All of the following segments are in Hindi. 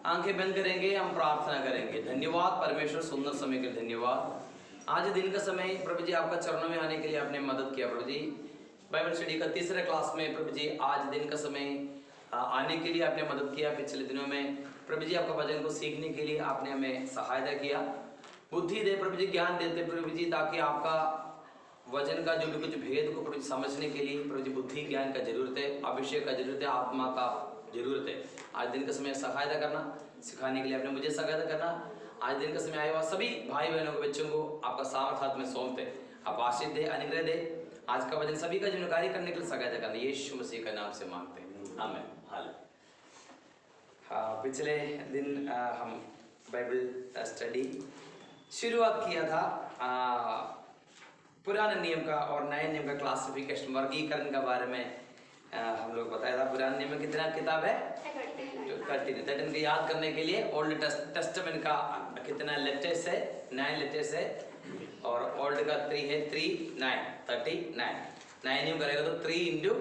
आंखें बंद करेंगे, हम प्रार्थना करेंगे। धन्यवाद परमेश्वर, सुंदर समय के लिए धन्यवाद। आज दिन का समय प्रभु जी आपका चरणों में आने के लिए आपने मदद किया प्रभु जी। बाइबल स्टडी का तीसरे क्लास में प्रभु जी आज दिन का समय आने के लिए आपने मदद किया। पिछले दिनों में प्रभु जी आपका वचन को सीखने के लिए आपने हमें सहायता किया। बुद्धि दे प्रभु जी, ज्ञान देते प्रभु जी, ताकि आपका वचन का जो भी कुछ भेद को प्रभु समझने के लिए प्रभु जी बुद्धि ज्ञान का जरूरत है, अभिषेक का जरूरत है, आत्मा का जरूरत है। आज दिन का समय सहायता करना, सिखाने के लिए आपने मुझे सहायता करना। आज दिन का समय आया हुआ सभी भाई बहनों को, बच्चों को आपका सामर्थ हाथ में सौंपते, आप आशीष दे, अनुग्रह दे। आज का वचन सभी का जिम्मेदारी करने के लिए सहायता करना, यीशु मसीह का नाम से मांगते हैं, आमीन। हाँ, पिछले दिन हम बाइबल स्टडी शुरुआत किया था पुराने नियम का और नए नियम का क्लासिफिकेशन, वर्गीकरण के बारे में हम लोग बताया था। पुराने नियम में कितना किताब है? 13 को याद करने के लिए ओल्ड टेस्टामेंट का कितना लेटेस्ट है? 9 लेटेस्ट है, और ओल्ड का 3 है, 3 9 39। नए नियम करेगा तो 3 into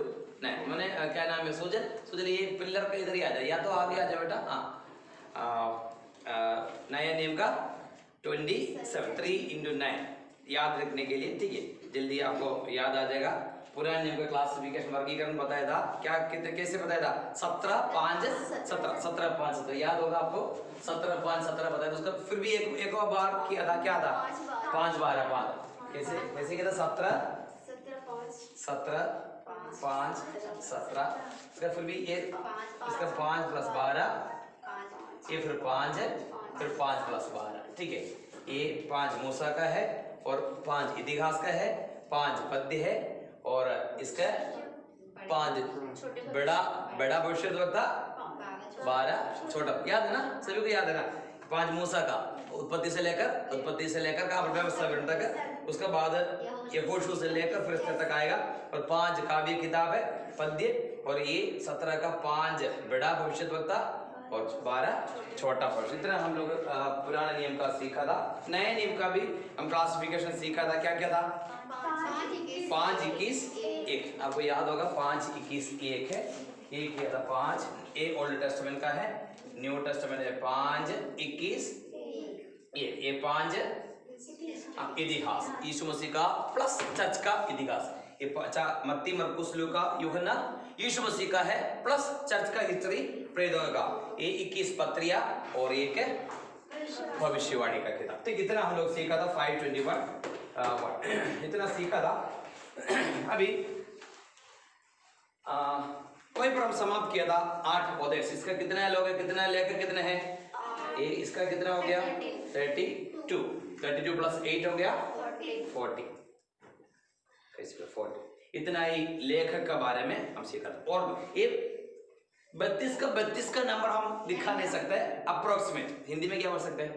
9। मैंने क्या नाम है? सुजल ये पिलर का इधर ही आ जाए, या तो आगे आ जाए बेटा। हाँ, नया नियम का 27 3 into 9 याद रखने के लिए, ठीक है, जल्दी आपको याद आ जाएगा। पुराने नियम का क्लासिफिकेशन वर्गीकरण बताया था, क्या कैसे बताया था? 17 5 17 याद होगा आपको। 17 5 17 बताया था। उसका फिर भी एक और बार किया था, क्या था? 5 12 5। कैसे किया था? 17 5 17। इसका फिर भी एक, इसका 5 + 12, ये फिर 5 है, फिर 5 + 12, ठीक है। ये 5 मूसा का है और 5 इतिहास का है, 5 पद्य है, और इसका 5 बड़ा भविष्यद्वक्ता, 12 छोटा। याद है ना? सभी को याद है ना? 5 मूसा का उत्पत्ति से लेकर कहाँ पर? व्यवस्था तक। उसके बाद यहोशू से लेकर फिर तक आएगा, और 5 काव्य किताब है, पद्य, और ये 17 का 5 बड़ा भविष्यद्वक्ता और 12 छोटा भविष्य। इतना हम लोग पुराने नियम का सीखा था। नए नियम का भी हम क्लासिफिकेशन सीखा था। क्या था? 5 21 1। आपको याद होगा 5 21 1 है। ये किया था 5, ये ओल्ड टेस्टामेंट का है, न्यू टेस्टामेंट है 5 21 1। ये 5 इतिहास, यीशु मसीह का प्लस चर्च का इतिहास। ये मत्ती मरकुस लूका यूहन्ना यीशु मसीह का है, प्लस चर्च का हिस्ट्री प्रेरितों का। ये 21 पत्रियां और एक भविष्यवाणी का किताब। ठीक, इतना हम लोग सीखा था। 521 इतना सीखा था। अभी कोई पर हम समाप्त किया था 8 पौधे। इसका कितना है? लोग कितना लेकर कितने हैं? ये इसका कितना हो गया? 32 + 8 हो गया 40। इसका 40। इतना ही लेखक के बारे में हम सीखा था। और ये 32 का नंबर हम दिखा नहीं सकते, अप्रोक्सीमेट। हिंदी में क्या बोल सकते हैं?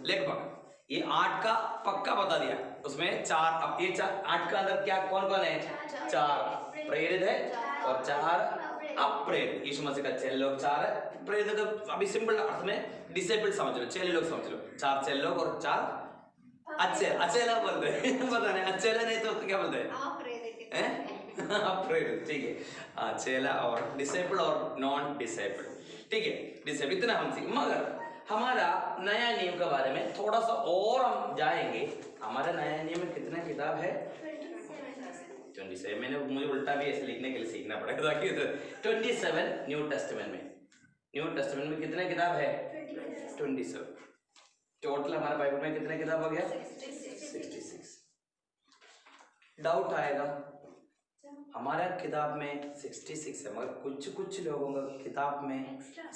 लगभग। ये 8 का पक्का बता दिया। उसमें 4, अब ये 8 का अंदर क्या कौन है? 4 प्रेरित है और 4 अप्रेरित। यीशु मसीह का 6 लोग, 4 प्रेरित। तो अभी सिंपल अर्थ में डिसेबल्ड समझ लो, 6 लोग समझ लो। 4 6 लोग और 4 अचेला बोलते हैं। पता नहीं अचेला नहीं तो क्या बोलते हैं? अप्रेरित, ठीक है। हाँ, चेला और डिसेबल और नॉन डिसेबल, ठीक है। डिसेबल इतना हम सीख। मगर हमारा नया नियम के बारे में थोड़ा सा और हम जाएंगे। हमारा नया नियम में कितना किताब है? 27। मैंने मुझे उल्टा भी ऐसे लिखने के लिए सीखना पड़ेगा ताकि 27 न्यू टेस्टामेंट में कितना किताब है? 27। टोटल हमारे बाइबल में कितना किताब हो गया? 66। डाउट आएगा, हमारा किताब में 66 है, मगर कुछ लोगों का किताब में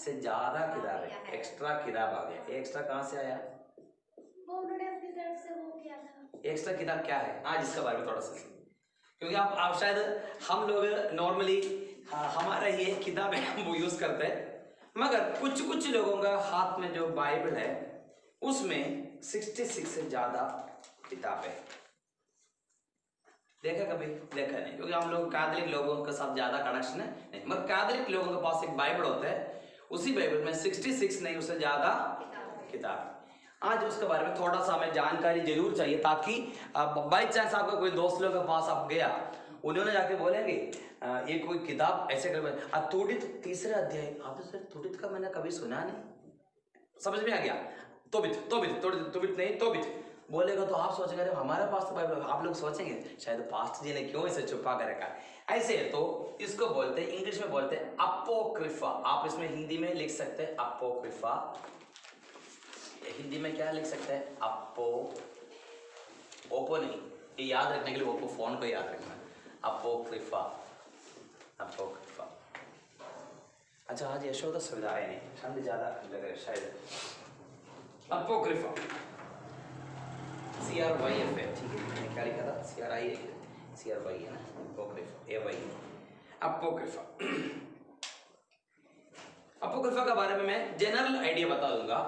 से ज्यादा किताब है, एक्स्ट्रा किताब आ गया। एक्स्ट्रा कहाँ से आया? वो उन्होंने अपनी तरफ से वो किया था। एक्स्ट्रा किताब क्या है? आज इसके बारे में थोड़ा सा, क्योंकि आप शायद हम लोग नॉर्मली हमारा ये किताब है वो यूज करते हैं, मगर कुछ लोगों का हाथ में जो बाइबल है उसमें 66 से ज्यादा किताब है। देखा कभी? देखा नहीं, क्योंकि हम लोग कैथोलिक लोगों के साथ ज्यादा कनेक्शन है नहीं। मगर कैथोलिक लोगों के पास एक बाइबल होता है, उसी बाइबल में 66 नहीं, उससे ज्यादा किताब। आज उसके बारे में थोड़ा सा हमें जानकारी जरूर चाहिए, ताकि बाई चांस आपका कोई दोस्त लोग के पास आप गया, उन्होंने जाके बोलेंगे ये कोई किताब ऐसे कर, तुडित 3रा अध्याय। आप सर तुडित का मैंने कभी सुना नहीं। समझ में आ गया? तोबित नहीं, तोबित बोलेगा तो आप सोचेंगे अरे हमारे पास तो बाइबल, आप लोग सोचेंगे शायद पास्ट जी ने क्यों इसे छुपा कर रखा है ऐसे। तो इसको बोलते हैं, इंग्लिश में बोलते हैं अपोक्रिफा। आप इसमें हिंदी में लिख सकते हैं अपोक्रिफा। हिंदी में क्या लिख सकते हैं? ओपो नहीं, ये याद रखने के लिए ओप्पो फोन को याद रखना, अपोक्रिफा। अपोक्रिफा। अच्छा आज यशोदा सुविधा है नहीं, ठंड ज्यादा लग रहा है शायद। अपोक्रिफा CRYF है, ठीक है, मैंने क्या लिखा था? CRY है ना, अपोक्रिफा AY। अपोक्रिफा अपोक्रिफा के बारे में मैं जनरल आइडिया बता दूंगा।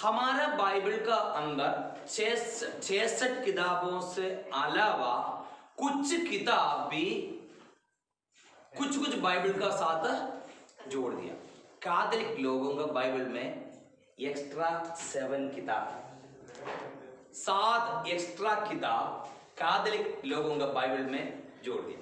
हमारा बाइबल का अंदर 66 किताबों से अलावा कुछ किताब भी कुछ बाइबल का साथ जोड़ दिया। कैथोलिक लोगों का बाइबल में एक्स्ट्रा 7 किताब, 7 एक्स्ट्रा किताब कैथोलिक लोगों का बाइबल में जोड़ दिया।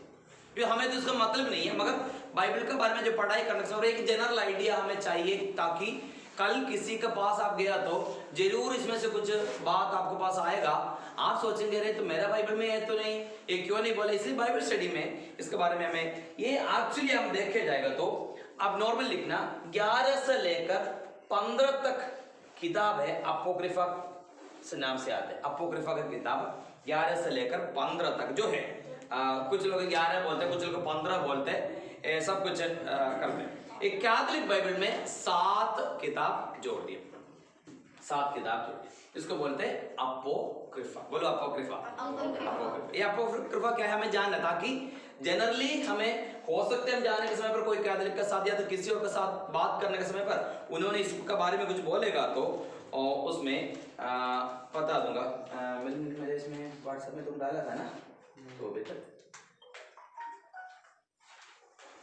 तो हमें तो इसका मतलब नहीं है, मगर बाइबल के बारे में जो पढ़ाई करने से और एक जनरल आइडिया हमें चाहिए, ताकि कल किसी के पास आप गया तो जरूर इसमें से कुछ बात आपके पास आएगा। आप सोचेंगे अरे तो मेरा बाइबल में है तो नहीं, ये क्यों नहीं बोला? इसलिए बाइबल स्टडी में इसके बारे में हमें ये एक्चुअली हम देखे जाएगा तो आप नॉर्मल लिखना 11 से लेकर 15 तक किताब है अपोक्रिफा से नाम से आते हैं। अपोक्रिफा का किताब 11 से लेकर 15 तक जो है, कुछ लोग 11 बोलते हैं, कुछ लोग 15 बोलते हैं, सब कुछ करते हैं। एक कैथोलिक बाइबल में 7 किताब जोड़ दिए, 7 किताब जोड़ दिए, इसको बोलते हैं अपोक्रिफा। बोलो अपोक्रिफा। अपोक्रिफा, ये अपोक्रिफा क्या है हमें जानना, ताकि जनरली हमें हो सकते हम जाने के समय पर कोई कैथोलिक के साथ या तो किसी और के साथ बात करने के समय पर उन्होंने इसके बारे में कुछ बोलेगा तो उसमें बता दूंगा। मेरे इसमें व्हाट्सएप में तुम डाला था ना, तो अभी तक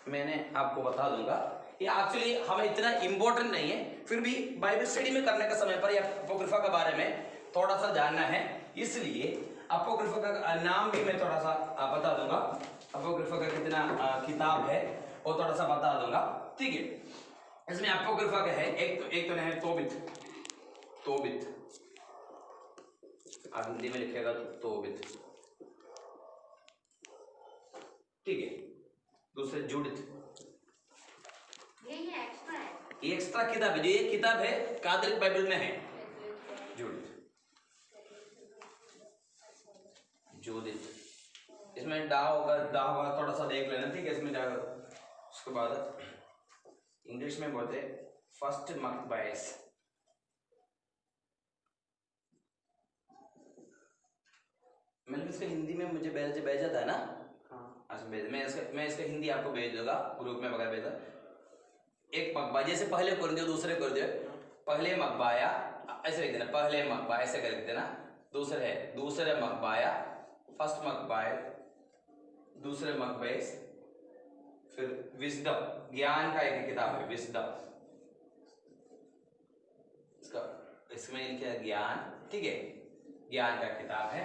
मैंने आपको बता दूंगा। ये एक्चुअली हमें इतना इम्पोर्टेंट नहीं है, फिर भी बाइबल स्टडी में करने के समय पर या अपोक्रिफा के बारे में थोड़ा सा जानना है, इसलिए अपोक्रिफा का नाम भी मैं थोड़ा सा बता दूंगा। अपोक्रिफा का कितना किताब है वो थोड़ा सा बता दूंगा, ठीक है। इसमें अपोक्रिफा का है एक तो नहीं है तोबित, आप हिंदी में लिखेगा तो तोबित, ठीक है। दूसरे जुडित, ये एक्स्ट्रा किताब है, ये किताब है कैथोलिक बाइबल में है। जुडित, इसमें डा होगा थोड़ा सा देख लेना, ठीक है। इसमें जाकर उसके बाद इंग्लिश में बोलते फर्स्ट मकबायस, मैंने इसका हिंदी में मुझे भेजा था ना, अच्छा मैं इसका हिंदी आपको भेज दूंगा ग्रुप में वगैरह भेजा। एक मकबा, जैसे पहले कर दियो दूसरे कर दियो, पहले मकबाया ऐसे लिख देना, पहले मकबा ऐसे कर देना, दूसरे मकबाया, फर्स्ट मकबाय, दूसरे मकबैस, फिर विजडम, ज्ञान का एक किताब है विजडम, इसमें लिखा है ज्ञान, ठीक है, ज्ञान का किताब है।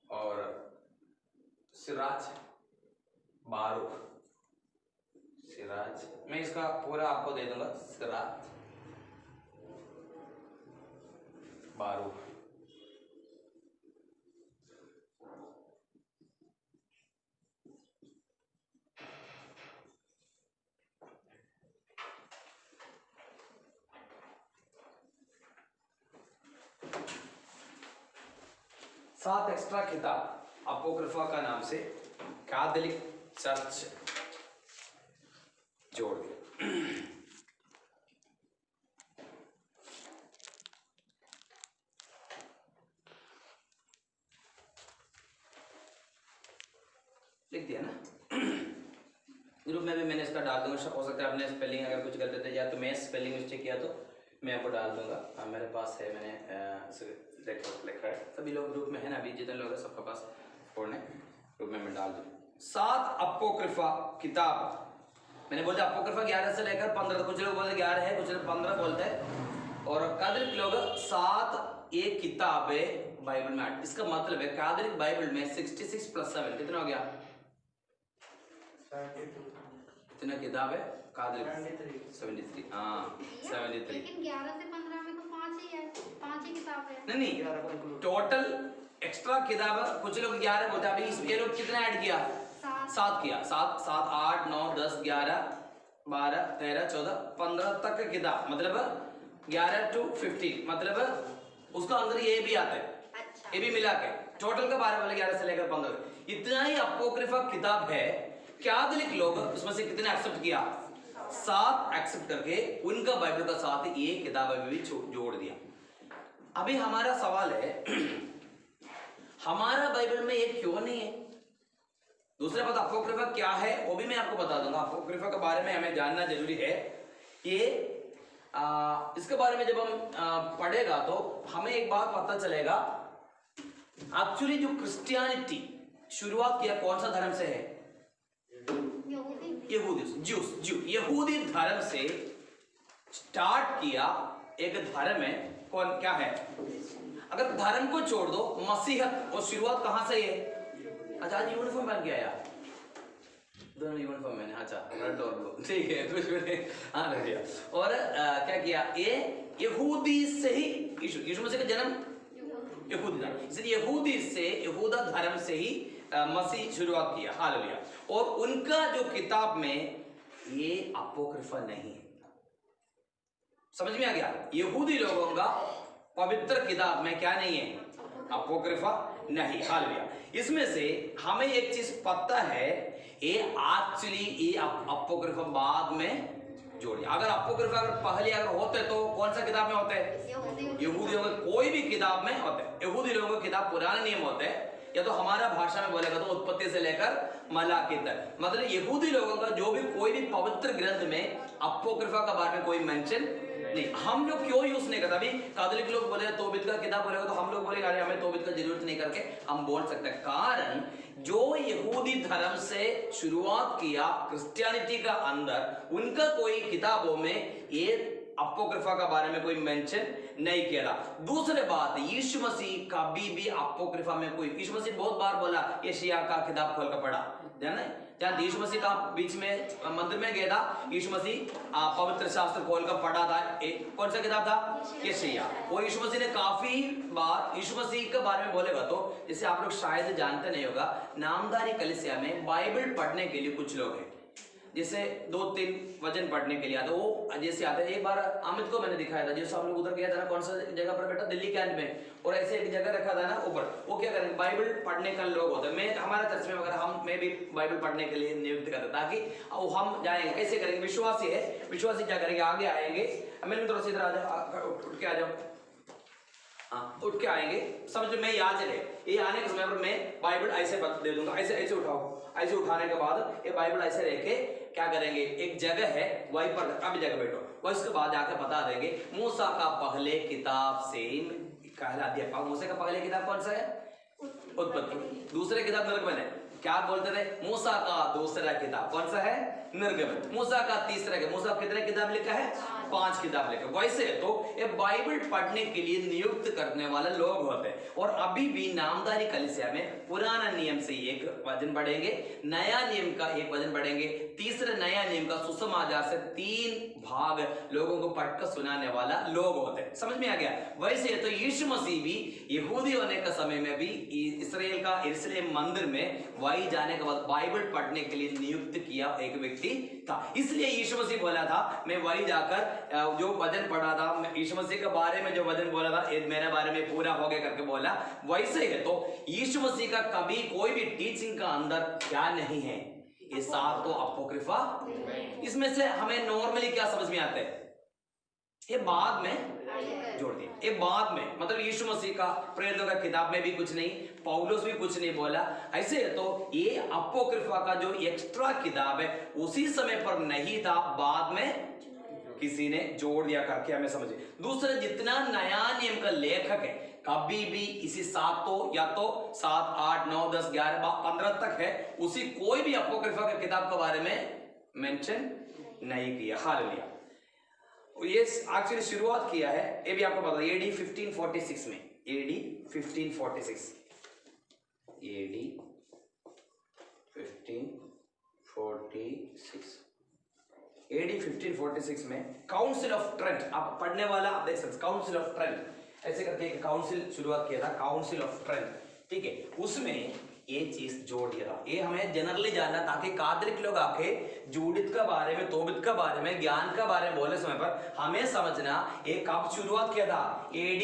और सिराज बारूक, सिराज मैं इसका पूरा आपको दे दूंगा, सिराज बारूक। सात एक्स्ट्रा किताब अपोक्रिफा का नाम से कैथोलिक चर्च जोड़ दिया। लिख दिया ना, ग्रुप में भी मैंने इसका डाल दूंगा, हो सकता है आपने स्पेलिंग अगर कुछ गलत है या तो मैं स्पेलिंग मिस्टेक किया तो मैं आपको डाल दूंगा। मेरे पास है, मैंने लिखा है, सभी लोग ग्रुप में है ना, अभी जितने लोग हैं सबके पास फोन है, ग्रुप में मैं डाल दूँ। 7 अपोक्रिफा किताब, मैंने बोला अपोक्रिफा 11 से लेकर 15, कुछ लोग बोलते 11 है, कुछ लोग 15 बोलते हैं, और कैथोलिक लोग 7 एक किताब है बाइबल में। इसका मतलब है कैथोलिक बाइबल में 66 + 7 कितना हो गया? इतना किताब है 73 हाँ 73। लेकिन 11 से 15 में तो 5 ही है, 5 ही किताब है। नहीं टोटल एक्स्ट्रा किताब कुछ लोग 11 बोलते हैं, अभी ये लोग कितना ऐड किया? 7 किया। 7 7 8 9 10 11 12 13 14 15 तक की किताब, मतलब 11 to 15, मतलब उसका अंदर ये भी आता है। अच्छा। ये भी मिला के टोटल का 12 वाले 11 से लेकर 15 इतना ही अपोक्रिफा किताब है। कैथोलिक लोग उसमें से कितने एक्सेप्ट किया? 7 एक्सेप्ट करके उनका बाइबल का साथ ये किताब भी जोड़ दिया। अभी हमारा सवाल है हमारा बाइबल में ये क्यों नहीं है? दूसरा बात अपोक्रिफा क्या है वो भी मैं आपको बता दूंगा। अपोक्रिफा के बारे में हमें जानना जरूरी है। ये इसके बारे में जब हम पढ़ेगा तो हमें एक बात पता चलेगा, एक्चुअली जो क्रिश्चियनिटी शुरुआत किया कौन सा धर्म से है? यहूदी धर्म से स्टार्ट किया एक धर्म है। कौन क्या है? अगर धर्म को छोड़ दो मसीहत, और शुरुआत कहां से है? अच्छा आज यूनिफॉर्म पहन के आया, दोनों यूनिफॉर्म मैंने, अच्छा रेड और ब्लू, ठीक है कुछ मैंने हाँ रख दिया। और क्या किया? ये यहूदी से ही यीशु मसीह का जन्म यहूदी था, इसलिए यहूदी से यहूदा धर्म से ही मसीह शुरुआत किया। हालेलुया। और उनका जो किताब में ये अपोक्रिफा नहीं है। समझ में आ गया? यहूदी लोगों का पवित्र किताब में क्या नहीं है? अपोक्रिफा नहीं। हालेलुया। इसमें से हमें एक चीज पता है, ये एक्चुअली ये अपोक्रिफा बाद में जोड़िए। अगर अपोक्रिफा अगर पहले अगर होते तो कौन सा किताब में होते हैं? यहूदियों के कोई भी किताब में होते हैं। यहूदी लोगों की किताब पुराने नियम होते हैं, या तो हमारा भाषा में बोलेगा तो उत्पत्ति से लेकर मलाकी तक, मतलब यहूदी लोगों का जो भी कोई भी पवित्र ग्रंथ में अपोक्रिफा का बारे में कोई मेंशन नहीं। हम लोग क्यों यूज नहीं करते? अभी कैथोलिक लोग बोले तोबित का किताब बोलेगा तो हम लोग बोलेंगे अरे हमें तोबित का जरूरत नहीं करके हम बोल सकते हैं। कारण जो यहूदी धर्म से शुरुआत किया क्रिश्चियनिटी का अंदर, उनका कोई किताबों में ये अपोक्रिफा का बारे में कोई मेंशन नहीं किया था। दूसरे बात, यीशु मसीह कभी भी अपोक्रिफा में कोई, यीशु मसीह बहुत बार बोला यशायाह का किताब खोल कर पढ़ा, जाना है? जहाँ यीशु मसीह का बीच में मंदिर में गया था, यीशु मसीह पवित्र शास्त्र खोल कर पढ़ा था। कौन सा किताब था? यशायाह। वो यीशु मसीह ने काफी बार यीशु मसीह के बारे में बोलेगा तो, जैसे आप लोग शायद जानते नहीं होगा, नामधारी कलीसिया में बाइबल पढ़ने के लिए कुछ लोग हैं, जैसे 2-3 वचन पढ़ने के लिए आते, वो जैसे आते हैं। एक बार अमित को मैंने दिखाया था, जैसे हम लोग उधर गया था ना, कौन सा जगह पर बेटा, दिल्ली कैंट में, और ऐसे एक जगह रखा था ना ऊपर, वो क्या करेंगे बाइबल पढ़ने का लोग होते हैं। मैं हमारा चर्च में वगैरह मैं भी बाइबल पढ़ने के लिए नियुक्त करता, ताकि हम जाएंगे। कैसे करेंगे? विश्वासी है, विश्वासी क्या करेंगे? आगे आएंगे, मैंने थोड़ा सा इधर आ जाओ, उठ के आ जाओ, हाँ उठ के आएंगे, समझ में याद रहे। ये आने के समय पर मैं बाइबल ऐसे दे दूंगा, ऐसे ऐसे उठाओ, ऐसे उठाने के बाद ये बाइबल ऐसे रह के क्या करेंगे, एक जगह है वहीं पर अब जगह बैठो, और इसके बाद जाकर बता देंगे मूसा का पहले किताब से कहला दिया। मूसा का पहले किताब कौन सा है? उत्पत्ति। दूसरे किताब निर्गमन है। क्या बोलते थे? मूसा का दूसरा किताब कौन सा है? निर्गमन। मूसा का तीसरा है। मूसा कितने किताब लिखा है? 5 किताब लिखा। वैसे तो ये बाइबल पढ़ने के लिए नियुक्त करने वाले लोग होते हैं। और अभी भी नामधारी कलीसिया में पुराना नियम से एक वचन पढ़ेंगे, नया नियम का एक वचन पढ़ेंगे, तीसरे नया नियम का सुसमाचार से 3 भाग लोगों को पढ़कर सुनाने वाला लोग होते हैं। समझ में आ गया? वैसे तो यीशु मसीह भी यहूदी होने का समय में भी इस्राएल का यरूशलेम मंदिर में वही जाने के बाद बाइबल पढ़ने के लिए नियुक्त किया एक व्यक्ति था। इसलिए यीशु मसीह बोला था मैं वही जाकर जो वचन पढ़ा था, यीशु मसीह के बारे में जो वचन बोला था ये मेरे बारे में पूरा हो गया करके बोला। वैसे है तो यीशु मसीह का कभी कोई भी टीचिंग का अंदर क्या नहीं है, ये साफ तो अपोक्रिफा। इसमें से हमें नॉर्मली क्या समझ में आता है? ये बाद में जोड़ दिया, ये बाद में, मतलब यीशु मसीह का प्रेरितों का किताब में भी कुछ नहीं, पौलुस भी कुछ नहीं बोला। ऐसे है तो ये अपोक्रिफा का जो एक्स्ट्रा किताब है उसी समय पर नहीं था, बाद में किसी ने जोड़ दिया करके हमें समझे। दूसरा, जितना नया नियम का लेखक है कभी भी इसी 7 तो या तो 7, 8, 9, 10, 11, 15 तक है, उसी कोई भी अपोक्रिफा की किताब के बारे में मेंशन नहीं किया। हालेलुया। ये एक्चुअली शुरुआत किया है, ये भी आपको पता है, AD 1546 में, AD 1546, AD 1546 AD 1546 में काउंसिल ऑफ ट्रेंट, आप पढ़ने वाला आप देख सकते, काउंसिल ऑफ ट्रेंट ऐसे करके एक काउंसिल शुरुआत किया था, काउंसिल ऑफ ट्रेंट, ठीक है। उसमें ये चीज जोड़ दिया था। ये हमें जनरली जानना, ताकि कादरिक लोग आके जूडित का बारे में, तोबित का बारे में, ज्ञान का बारे में बोले समय पर हमें समझना ये कब शुरुआत किया था, AD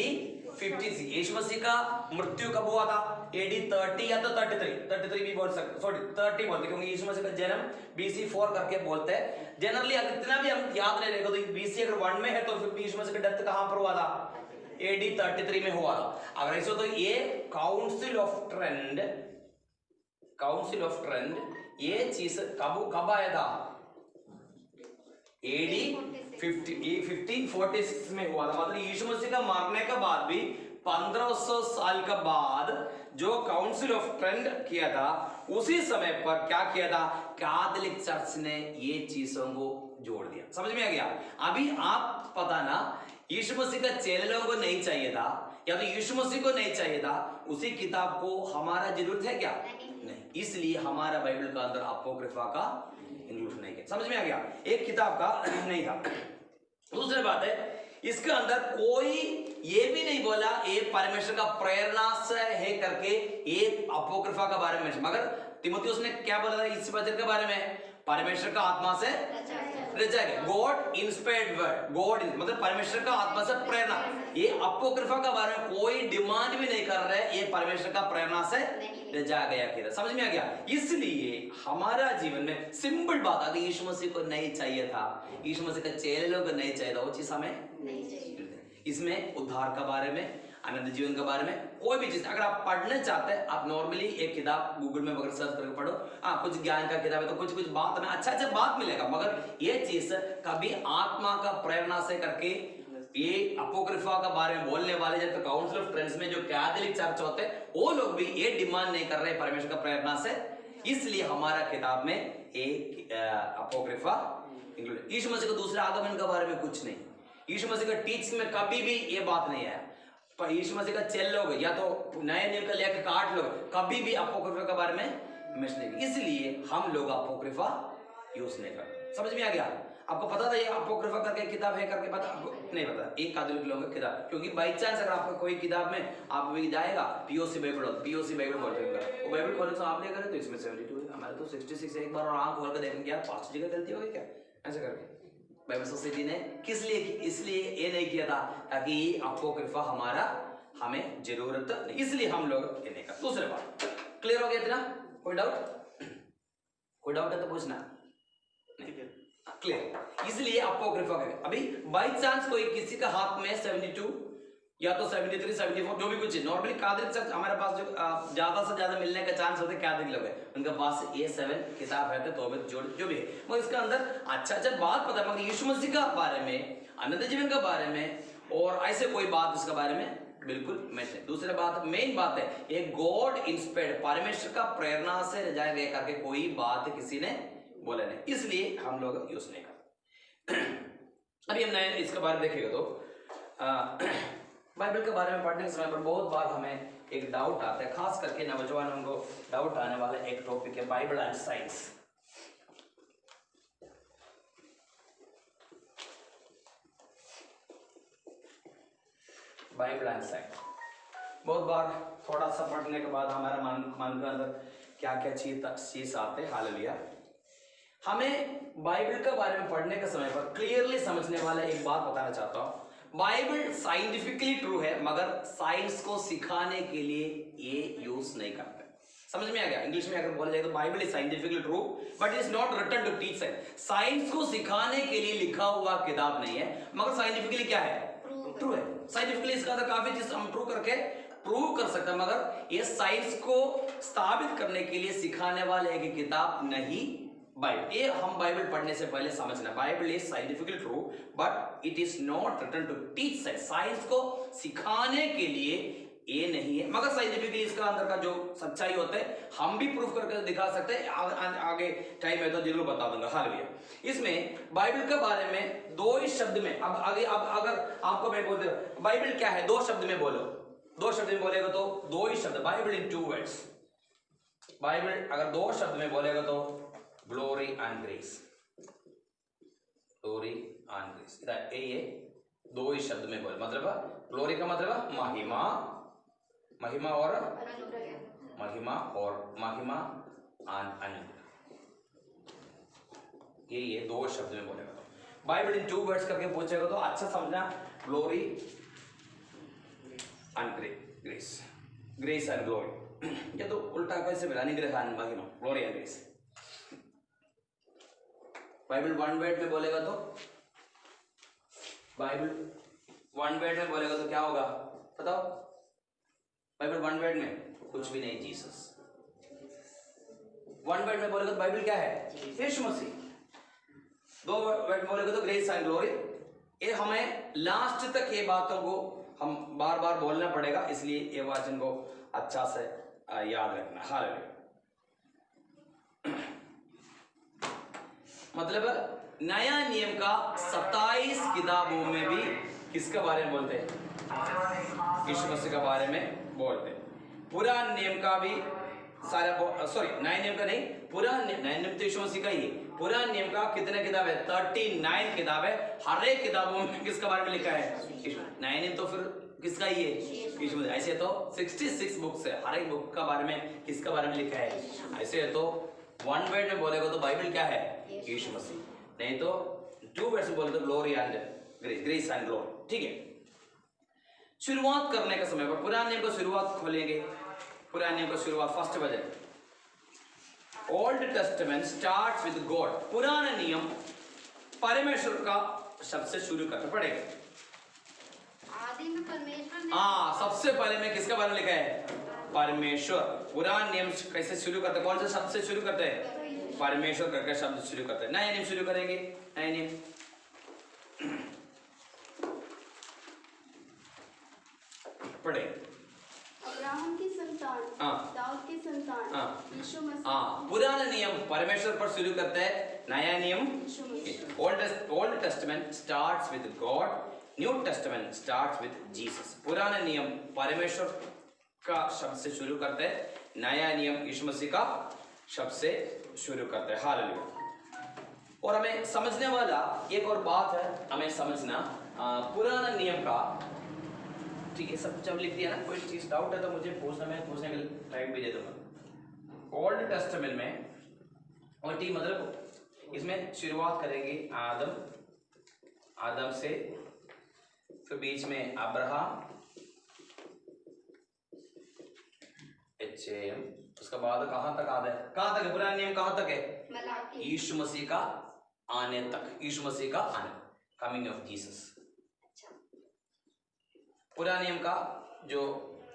50। यीशु मसीह का मृत्यु कब हुआ था, AD 30 या तो 33 भी बोल सकते, सॉरी 30 बोलते, क्योंकि यीशु मसीह का जन्म BC 4 करके बोलते हैं जनरली। अगर इतना भी हम याद नहीं रहेगा तो BC अगर 1 में है तो फिर यीशु मसीह का डेथ कहां पर हुआ था, AD 33 में हुआ था। अगर ऐसे तो ये council of Trent, council of Trent ये चीज कब आया था, AD 1546 में हुआ था। मतलब यीशु मसीह का मरने के बाद भी 1500 साल के बाद जो काउंसिल ऑफ ट्रेंट किया था, उसी समय पर क्या किया था, कैथोलिक चर्च ने ये चीजों को जोड़ दिया। समझ में आ गया? अभी आप पता ना, यीशु मसीह का चेले लोगों को नहीं चाहिए था, या तो यीशु मसीह को नहीं चाहिए था, उसी किताब को हमारा जरूरत है क्या, नहीं। इसलिए हमारा बाइबल का अंदर अपोक्रिफा का इंक्लूजन नहीं किया। समझ में आ गया? एक किताब का नहीं था। दूसरी बात है, इसके अंदर कोई ये भी नहीं बोला ये परमेश्वर का प्रेरणा से है करके ये अपोक्रिफा का बारे में, मगर तिमोथियुस ने क्या बोला था इस वचन के बारे में, परमेश्वर का आत्मा से रचा गया, गॉड इंस्पायर्ड वर्ड, गॉड मतलब परमेश्वर का आत्मा से प्रेरणा। ये अपोक्रिफा का बारे में कोई डिमांड भी नहीं कर रहे, ये परमेश्वर का प्रेरणा से रचा गया किया। समझ में आ गया? इसलिए हमारा जीवन में सिंपल बात है, यीशु मसीह को नहीं चाहिए था, यीशु मसीह का चेले लोग नहीं चाहिए था, वो चीज हमें नहीं चाहिए। इसमें उद्धार के बारे में, अनंत जीवन के बारे में कोई भी चीज अगर आप पढ़ने चाहते हैं, आप नॉर्मली एक किताब गूगल में अगर सर्च करके पढ़ो, हाँ कुछ ज्ञान का किताब है तो कुछ बात में अच्छा बात मिलेगा, मगर ये चीज कभी आत्मा का प्रेरणा से करके ये अपोक्रिफा का बारे में बोलने वाले जब काउंसिल ऑफ ट्रेंट्स में जो कैथोलिक चर्च होते हैं, वो लोग भी ये डिमांड नहीं कर रहे परमेश्वर का प्रेरणा से। इसलिए हमारा किताब में एक अपोक्रिफा इंक्लूड। यीशु मसीह का दूसरे आगमन के बारे में कुछ नहीं, यीशु मसीह का टीचिंग में कभी भी ये बात नहीं है। पर यीशु मसीह का चेले लोग या तो नए नियम का लेकर 8 लोग कभी भी अपोक्रिफा के बारे में मिस नहीं, इसलिए हम लोग अपोक्रिफा यूज नहीं करते। समझ में आ गया? आपको पता था ये अपोक्रिफा करके किताब है करके, पता नहीं पता? एक कैथोलिक लोगों की किताब, क्योंकि बाई चांस अगर आपका कोई किताब में आप भी जाएगा POC बाइबल, POC बाइबल खोल वो बाइबल खोलने से आप ले करें तो इसमें 72 है, हमारे तो 66 है। एक बार और आंख खोल कर देखेंगे यार 5 जगह गलती हो गई क्या, ऐसे करके बाइबल सोसाइटी ने किस लिए, इसलिए ये नहीं किया था ताकि अपोक्रिफा हमारा हमें जरूरत नहीं, इसलिए हम लोग ये नहीं करते। दूसरी बात क्लियर हो गया इतना? कोई डाउट है तो पूछना, क्लियर? इसलिए अपोक्रिफा का अभी बाई चांस कोई किसी का हाथ में 72 या तो 73, 74 जो भी कुछ है, नॉर्मली कैथोलिक चर्च हमारे पास जो ज्यादा से ज्यादा मिलने का चांस होते हैं कैथोलिक लोग हैं, उनके पास ये 7 किताब है, तौबत जो भी है, मगर इसके अंदर अच्छा बात पता है, मगर यीशु मसीह का बारे में, अनंत जीवन के बारे में और ऐसे कोई बात इसके बारे में बिल्कुल मैच नहीं। दूसरी बात, मेन बात है ये गॉड इंस्पायर्ड, परमेश्वर का प्रेरणा से रचाया गया करके कोई बात किसी ने बोला नहीं, इसलिए हम लोग यूज नहीं करते। अभी हम नए इसके बारे में देखेगा तो बाइबल के बारे में पढ़ने के समय पर बहुत बार हमें एक डाउट आता है, खास करके नौजवानों को डाउट आने वाला एक टॉपिक है Bible and science. Bible and science बहुत बार थोड़ा सा पढ़ने के बाद हमारा मन के अंदर क्या क्या चीज आते हैं। हालेलुया। हमें बाइबल के बारे में पढ़ने के समय पर क्लियरली समझने वाला एक बात बताना चाहता हूं। बाइबल साइंटिफिकली ट्रू है, मगर साइंस को सिखाने के लिए ये यूज नहीं करते। समझ में आ गया? इंग्लिश में अगर बोला जाए तो Bible is scientifically true but is not written to teach science. Science को सिखाने के लिए लिखा हुआ किताब नहीं है, मगर साइंटिफिकली क्या है? ट्रू है। साइंटिफिकली इसका अंदर काफी चीज हम प्रूव कर सकते हैं, मगर ये साइंस को स्थापित करने के लिए सिखाने वाले एक किताब नहीं बाइबल। ये हम बाइबल पढ़ने से पहले समझना, Bible is scientifically true but it is not written to teach science. Science को सिखाने के लिए ये नहीं है, मगर साइंटिफिकली इसका अंदर का जो सच्चाई होता है हम भी प्रूफ करके दिखा सकते हैं। आगे टाइम है तो जरूर बता दूंगा। हालेलुया। इसमें बाइबल के बारे में 2 ही शब्द में, अब अगर आपको मैं बोल दे बाइबल क्या है 2 शब्द में बोलो, 2 शब्द में बोलेगा तो 2 ही शब्द, बाइबल इन 2 वर्ड्स। बाइबल अगर 2 शब्द में बोलेगा तो glory and grace. Glory and grace ये दो ही शब्द में बोले मतलब ग्लोरी का मतलब महिमा, महिमा और महिमा एंड अनुग्रह, ये दो शब्द में बोलेगा। तो बाइबल इन 2 वर्ड्स करके पूछेगा तो अच्छा समझना, glory and grace, grace and glory. ये तो उल्टा कैसे बोला, अनुग्रह एंड महिमा, glory and grace. Bible 1 word में बोलेगा तो, बाइबल 1 वर्ड में बोलेगा तो क्या होगा बताओ? बाइबल 1 वर्ड में कुछ भी नहीं, जीसस। 1 वर्ड में बोलेगा तो बाइबल क्या है? यीशु मसीह। 2 वर्ड बोलेगा तो ग्रेस एंड ग्लोरी। ये हमें लास्ट तक ये बातों को हम बार बार बोलना पड़ेगा, इसलिए ये वचन को अच्छा से याद रखना। हालेलुया। मतलब नया नियम का 27 किताबों में भी किसके बारे में बोलते हैं? यीशु मसीह के बारे में बोलते हैं। पुराने नियम का भी सारा, सॉरी नए नियम का नहीं, पुराने नए नियम तो यीशु मसीह का ही है। पुराने नियम का कितने किताब है? 39 किताब है। हर एक किताबों में किसके बारे में लिखा है? नए नियम तो फिर किसका ही है? यीशु मसीह। ऐसे तो 66 बुक्स है, हर एक बुक का बारे में किसके बारे में लिखा है? ऐसे है तो 1 वर्ड में बोलेगा तो बाइबल क्या है? यीशु मसीह। नहीं तो 2 वर्ड्स में बोले तो glory and grace, grace and glory. ठीक है, शुरुआत करने का समय पर पुराने नियम को शुरुआत खोलेंगे। पुराने नियम को शुरुआत फर्स्ट वजह, old testament starts with God. पुराना नियम परमेश्वर का शब्द से शुरू करना पड़ेगा। आदि में परमेश्वर ने, हाँ, सबसे पहले में किसका बारे में लिखा है? परमेश्वर। पुराना नियम कैसे शुरू करते हैं? कौन से शब्द से शुरू करते हैं? परमेश्वर करके शब्द शुरू करते हैं। नए नियम शुरू करेंगे। नए नियम पढ़े। अब्राहम की संतान, दाऊद की संतान, यीशु मसीह। हाँ, पुराना नियम परमेश्वर पर शुरू करते हैं, नया नियम old testament starts with God, new testament starts with Jesus. पुराना नियम परमेश्वर का शब्द से शुरू करते हैं, नया नियम यीशु मसीह का शब्द से शुरू करते हैं। हालेलुया। और हमें समझने वाला एक और बात है, हमें समझना पुराना नियम का, ठीक है, सब जब लिख दिया ना, कोई चीज डाउट है तो मुझे पूछना, मैं पूछने का टाइम भी दे दूंगा। ओल्ड टेस्टामेंट में और टी मतलब इसमें शुरुआत करेंगे आदम से, फिर बीच में अब्राहम, HAM, उसके बाद कहां तक आता है? कहां तक है पुराना नियम? कहां तक है? यीशु मसीह का आने तक। यीशु मसीह का आने, कमिंग ऑफ जीसस। पुराने नियम का जो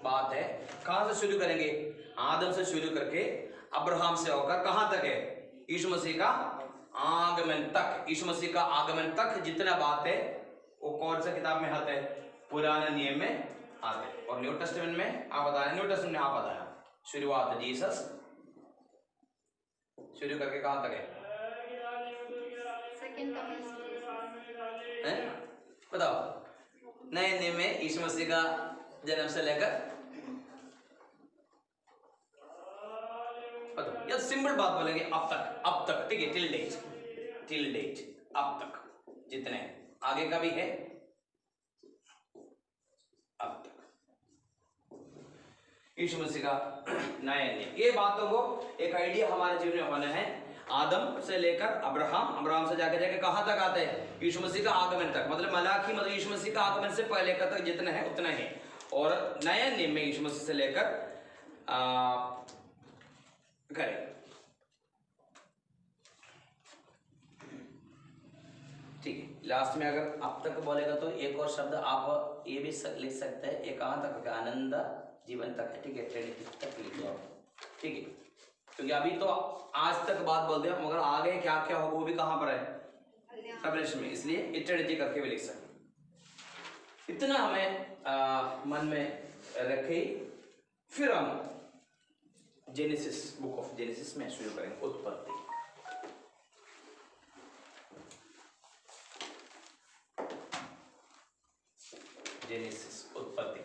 बात है कहां से शुरू करेंगे? आदम से शुरू करके अब्राहम से होकर कहां तक है? यीशु मसीह का आगमन तक। यीशु मसीह का आगमन तक जितना बात है वो कौन सा किताब में आता है? पुराने नियम में आता है। और न्यू टेस्टामेंट में आप बताया, न्यू टेस्टामेंट में आप बताया शुरुआत जीसस शुरू करके कहां तक है? Second coming. बताओ। नए नियम में यीशु मसीह का जन्म से लेकर, या सिंपल बात बोलेंगे अब तक, ठीक है, टिल डेट, अब तक जितने, आगे का भी है, अब तक यीशु मसीह का नया नियम। ये बातों को एक आइडिया हमारे जीवन में होना है। आदम से लेकर अब्राहम से जाके कहां तक आते हैं? यीशु मसीह का आगमन तक। मतलब मलाकी मतलब यीशु मसीह का आगमन से पहले का तक जितना है उतना है। और नया नियम में यीशु मसीह से लेकर करें, ठीक है। लास्ट में अगर अब तक बोलेगा तो एक और शब्द आप ये भी लिख सकते हैं, ये कहां तक है? आनंद जीवन तक है, ठीक है, ट्रिनिटी तक लिख दो, ठीक है। क्योंकि अभी तो आज तक बात बोलते हैं, मगर आगे क्या क्या होगा वो भी कहां पर है? रेवलेशन में, इसलिए इटर्निटी करके भी लिख सकते। इतना हमें मन में रखे, फिर हम जेनेसिस, बुक ऑफ जेनेसिस में शुरू करेंगे, उत्पत्ति। जेनेसिस, उत्पत्ति।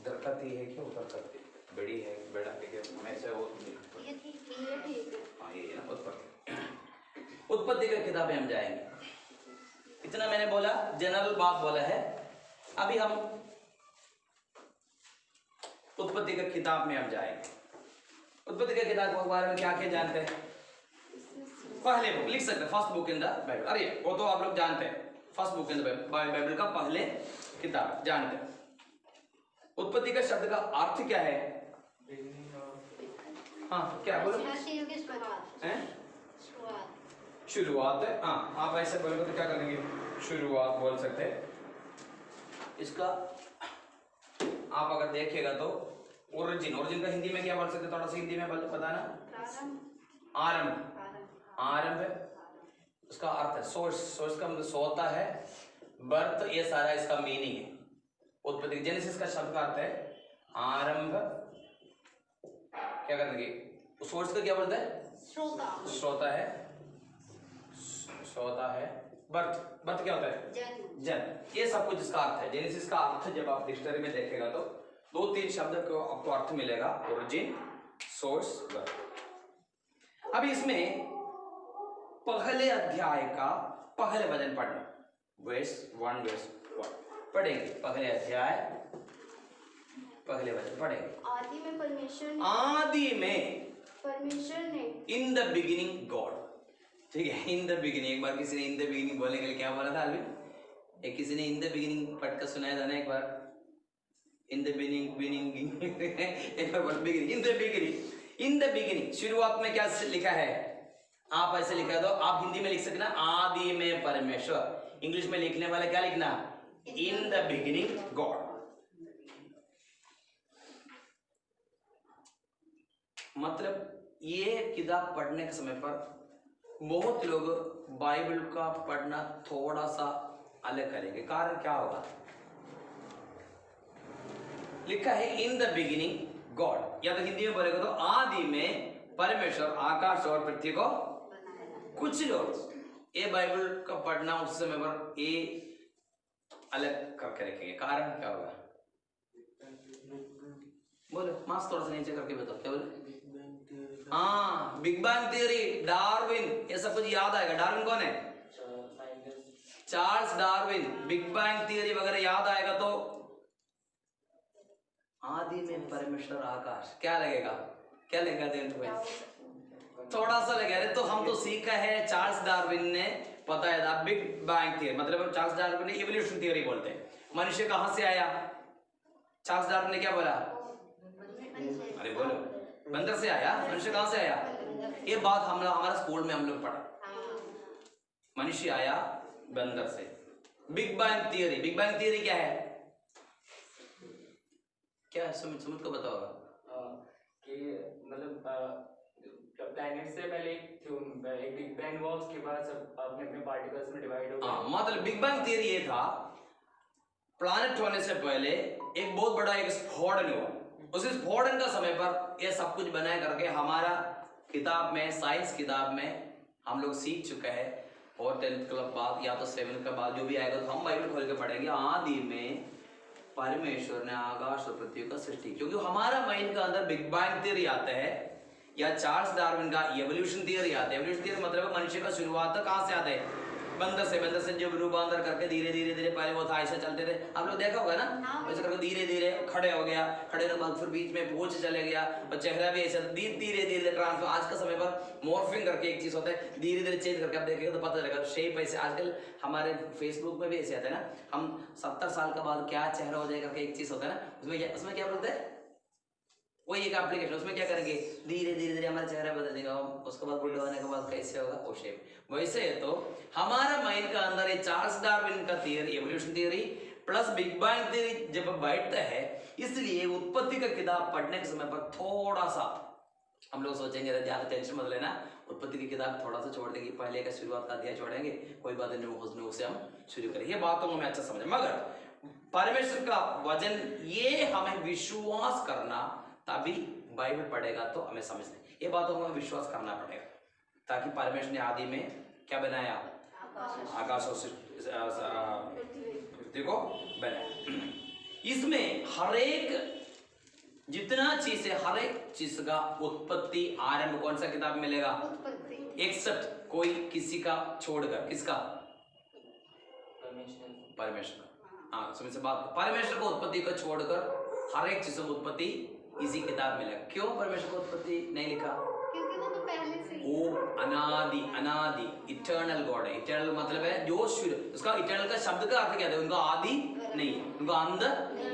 दरकती है क्या? उतर करते बड़ी बड़ी है बड़ा है हमेशा वो ये ठीक है। हाँ ये ना उत्पत्ति का किताब में हम जाएंगे। इतना मैंने बोला, जनरल बात बोला है। अभी हम उत्पत्ति का किताब में हम जाएंगे। उत्पत्ति का किताब के बारे में क्या क्या जानते हैं? पहले बुक लिख सकते हैं, first book in the Bible. अरे वो तो आप लोग जानते हैं, first book in the Bible का पहले किताब जानते हैं। उत्पत्ति का शब्द का अर्थ क्या है? हाँ क्या बोलो? शुरुआत है। हाँ आप ऐसे बोलोगे तो क्या करेंगे? शुरुआत बोल सकते हैं। इसका आप अगर देखेगा तो ओरिजिन का हिंदी में क्या बोल सकते? थोड़ा सा हिंदी में बताना। आरंभ है। उसका अर्थ है सोर्स का मतलब सोता है, बर्थ, ये सारा इसका मीनिंग है। उत्पत्ति जेनेसिस का शब्द का अर्थ है आरंभ। क्या करेंगे? सोर्स का क्या बोलते हैं? श्रोता है। बर्थ क्या होता है? जन्म। ये सब कुछ इसका अर्थ है। जेनेसिस का अर्थ जब आप डिक्शनरी में देखेगा तो 2-3 शब्द को आपको अर्थ मिलेगा, ओरिजिन, सोर्स, बर्थ। अब इसमें पहले अध्याय का पहले वचन पढ़ना, वर्स 1 पढ़ेंगे। पहले अध्याय पहले वचन पढ़ेंगे। आदि में परमेश्वर ने इन द बिगिनिंग गॉड। ठीक है, इन द बिगिनिंग। एक बार किसी ने इन द बिगिनिंग बोलने के लिए क्या बोला था अरविंद? एक किसी ने इन द बिगिनिंग पढ़ कर सुनाया था ना एक बार। इन द बिगिनिंग एक बार बोल बिगिनिंग। इन द बिगिनिंग शुरुआत में क्या लिखा है? आप ऐसे लिखा तो आप हिंदी में लिख सकते ना, आदि में परमेश्वर। इंग्लिश में लिखने वाले क्या लिखना? इन द बिगिनिंग गॉड। मतलब ये किताब पढ़ने के समय पर बहुत लोग बाइबल का पढ़ना थोड़ा सा अलग करेंगे। कारण क्या होगा? लिखा है इन द बिगिनिंग गॉड, या तो हिंदी में बोलेगा तो आदि में परमेश्वर आकाश और पृथ्वी को। कुछ लोग ये बाइबल का पढ़ना उस समय पर ये अलग करके रखेंगे। कारण क्या होगा? बोलो मास्क थोड़ा सा नीचे करके बताओ क्या बोले? हाँ, बिग बैंग थियरी, डार्विन, ये सब कुछ याद आएगा। डार्विन कौन है? Charles Darwin. Big bang theory वगैरह याद आएगा तो आदि में परमेश्वर आकाश क्या लगेगा? क्या लगेगा देवेंद्र भाई? थोड़ा सा लगे। अरे तो हम तो सीखा है, चार्ल्स डार्विन ने बताया था बिग बैंग थियरी। मतलब चार्ल्स डार्विन ने इवोल्यूशन थियरी बोलते हैं। मनुष्य कहां से आया? चार्ल्स डार्विन ने क्या बोला? अरे बोलो, बंदर से आया। मनुष्य कहां से आया? ये बात हमारा स्कूल में हम लोग पढ़ा। मनुष्य आया बंदर से। बिग बैंग थियरी क्या है? क्या है? सुमित को बताओ। कि मतलब प्लैनेट से पहले एक बिग बैंग हुआ, उसके बाद सब अपने अपने पार्टिकल्स में डिवाइड हो गए। मतलब बिग बैंग थियरी ये था, प्लैनेट होने से पहले एक बहुत बड़ा एक स्फोटन हुआ। उस स्फोटन का समय पर ये सब कुछ बनाया करके हमारा किताब में, साइंस किताब में हम लोग सीख चुके हैं। और 10th क्लब बाद या तो 7th का बाद जो भी आएगा तो हम बाइबल खोल के पढ़ेंगे। आदि में परमेश्वर ने आकाश और पृथ्वी का सृष्टि। क्योंकि हमारा माइंड का अंदर बिग बैंग थियरी आता है या चार्ल्स डार्विन का इवोल्यूशन थियरी आता है। इवोल्यूशन थियरी मतलब मनुष्य का शुरुआत कहां से आता है? बंदर से जब रूपांतर करके धीरे धीरे पहले वो था ऐसे चलते थे, आप लोग देखा होगा ना, वैसे करके धीरे धीरे खड़े हो गया, खड़े होने के बाद फिर बीच में पूंछ चले गया और चेहरा भी ऐसे धीरे धीरे ट्रांसफर। आज का समय पर मॉर्फिंग करके एक चीज होता है, धीरे धीरे चेंज करके आप देखेगा तो पता चलेगा शेप ऐसे। आजकल हमारे फेसबुक में भी ऐसे आता है ना, हम 70 साल के बाद क्या चेहरा हो जाएगा करके एक चीज होता है ना, उसमें क्या बोलते हैं? वही एक एप्लीकेशन, उसमें क्या करेंगे? धीरे धीरे हमारा चेहरा बदल देगा। उसके बाद बुढ़े होने के बाद कैसे होगा वो शेप। वैसे तो हमारा माइंड का अंदर ये चार्ल्स डार्विन का theory, evolution theory plus big bang theory जब बैठता है, इसलिए उत्पत्ति का किताब पढ़ने के समय पर थोड़ा सा हम लोग सोचेंगे ज्यादा टेंशन मत लेना, उत्पत्ति की किताब थोड़ा सा छोड़ देंगे, पहले का शुरुआत का अध्याय छोड़ेंगे, कोई बात नहीं, उससे हम शुरू करेंगे। ये बातों को मैं अच्छा समझ, मगर परमेश्वर का वचन ये हमें विश्वास करना, तभी बाइबल पढ़ेगा तो हमें समझना, ये बातों को हमें विश्वास करना पड़ेगा। ताकि परमेश्वर ने आदि में क्या बनाया? आकाश और पृथ्वी को बनाया। इसमें हर एक जितना चीज है हर एक चीज का उत्पत्ति आरंभ कौन सा किताब में मिलेगा? उत्पत्ति। एक्सेप्ट कोई किसी का छोड़कर, किसका? परमेश्वर का। हाँ समझ से बात, परमेश्वर को उत्पत्ति को छोड़कर हर एक चीज की उत्पत्ति इसी किताब में मिलेगा। क्यों परमेश्वर को उत्पत्ति नहीं लिखा? क्योंकि वो तो पहले से ही वो अनादि, अनादि इटर्नल गॉड है। इटर्नल मतलब है जो शुरू, उसका इटर्नल का शब्द का अर्थ क्या है? उनका आदि नहीं, उनका अंत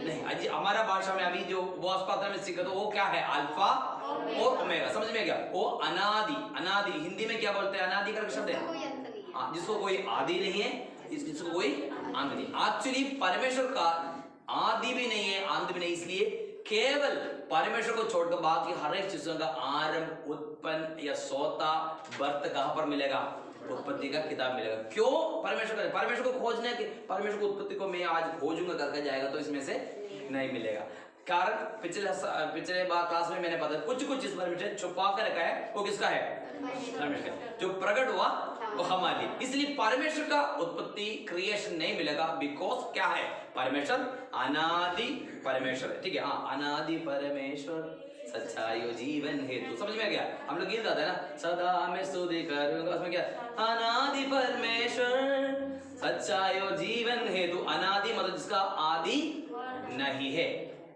नहीं। अजी हमारा भाषा में अभी जो उपवास पात्र में सीखा तो वो क्या है? अल्फा और ओमेगा। समझ में क्या? वो अनादि, अनादि हिंदी में क्या बोलते हैं? अनादि का शब्द है कोई अंत नहीं है। हाँ, जिसको कोई आदि नहीं है, जिसको कोई अंत नहीं। एक्चुअली परमेश्वर का आदि भी नहीं है, अंत भी नहीं, इसलिए केवल परमेश्वर को छोड़कर बाकी हर एक चीजों का आरंभ, उत्पन्न या सोता, बर्थ कहां पर मिलेगा? उत्पत्ति का किताब मिलेगा। क्यों? परमेश्वर को खोजने के, परमेश्वर को उत्पत्ति को मैं आज खोजूंगा करके जाएगा तो इसमें से नहीं मिलेगा। कारण पिछले बार क्लास में मैंने बताया कुछ चीज परमेश्वर छुपा कर रखा है, वो किसका है? परमेश्वर। जो प्रकट हुआ वो हमारी, इसलिए परमेश्वर का उत्पत्ति क्रिएशन नहीं मिलेगा। बिकॉज क्या है? परमेश्वर अनादि परमेश्वर है। ठीक है, हाँ, अनादि परमेश्वर सच्चाई जीवन हेतु। समझ में आ गया? हम लोग गीत गाते हैं ना, सदा मैं स्तुति करूंगा, उसमें क्या? अनादि परमेश्वर सच्चाई जीवन हेतु। अनादि मतलब जिसका आदि नहीं है,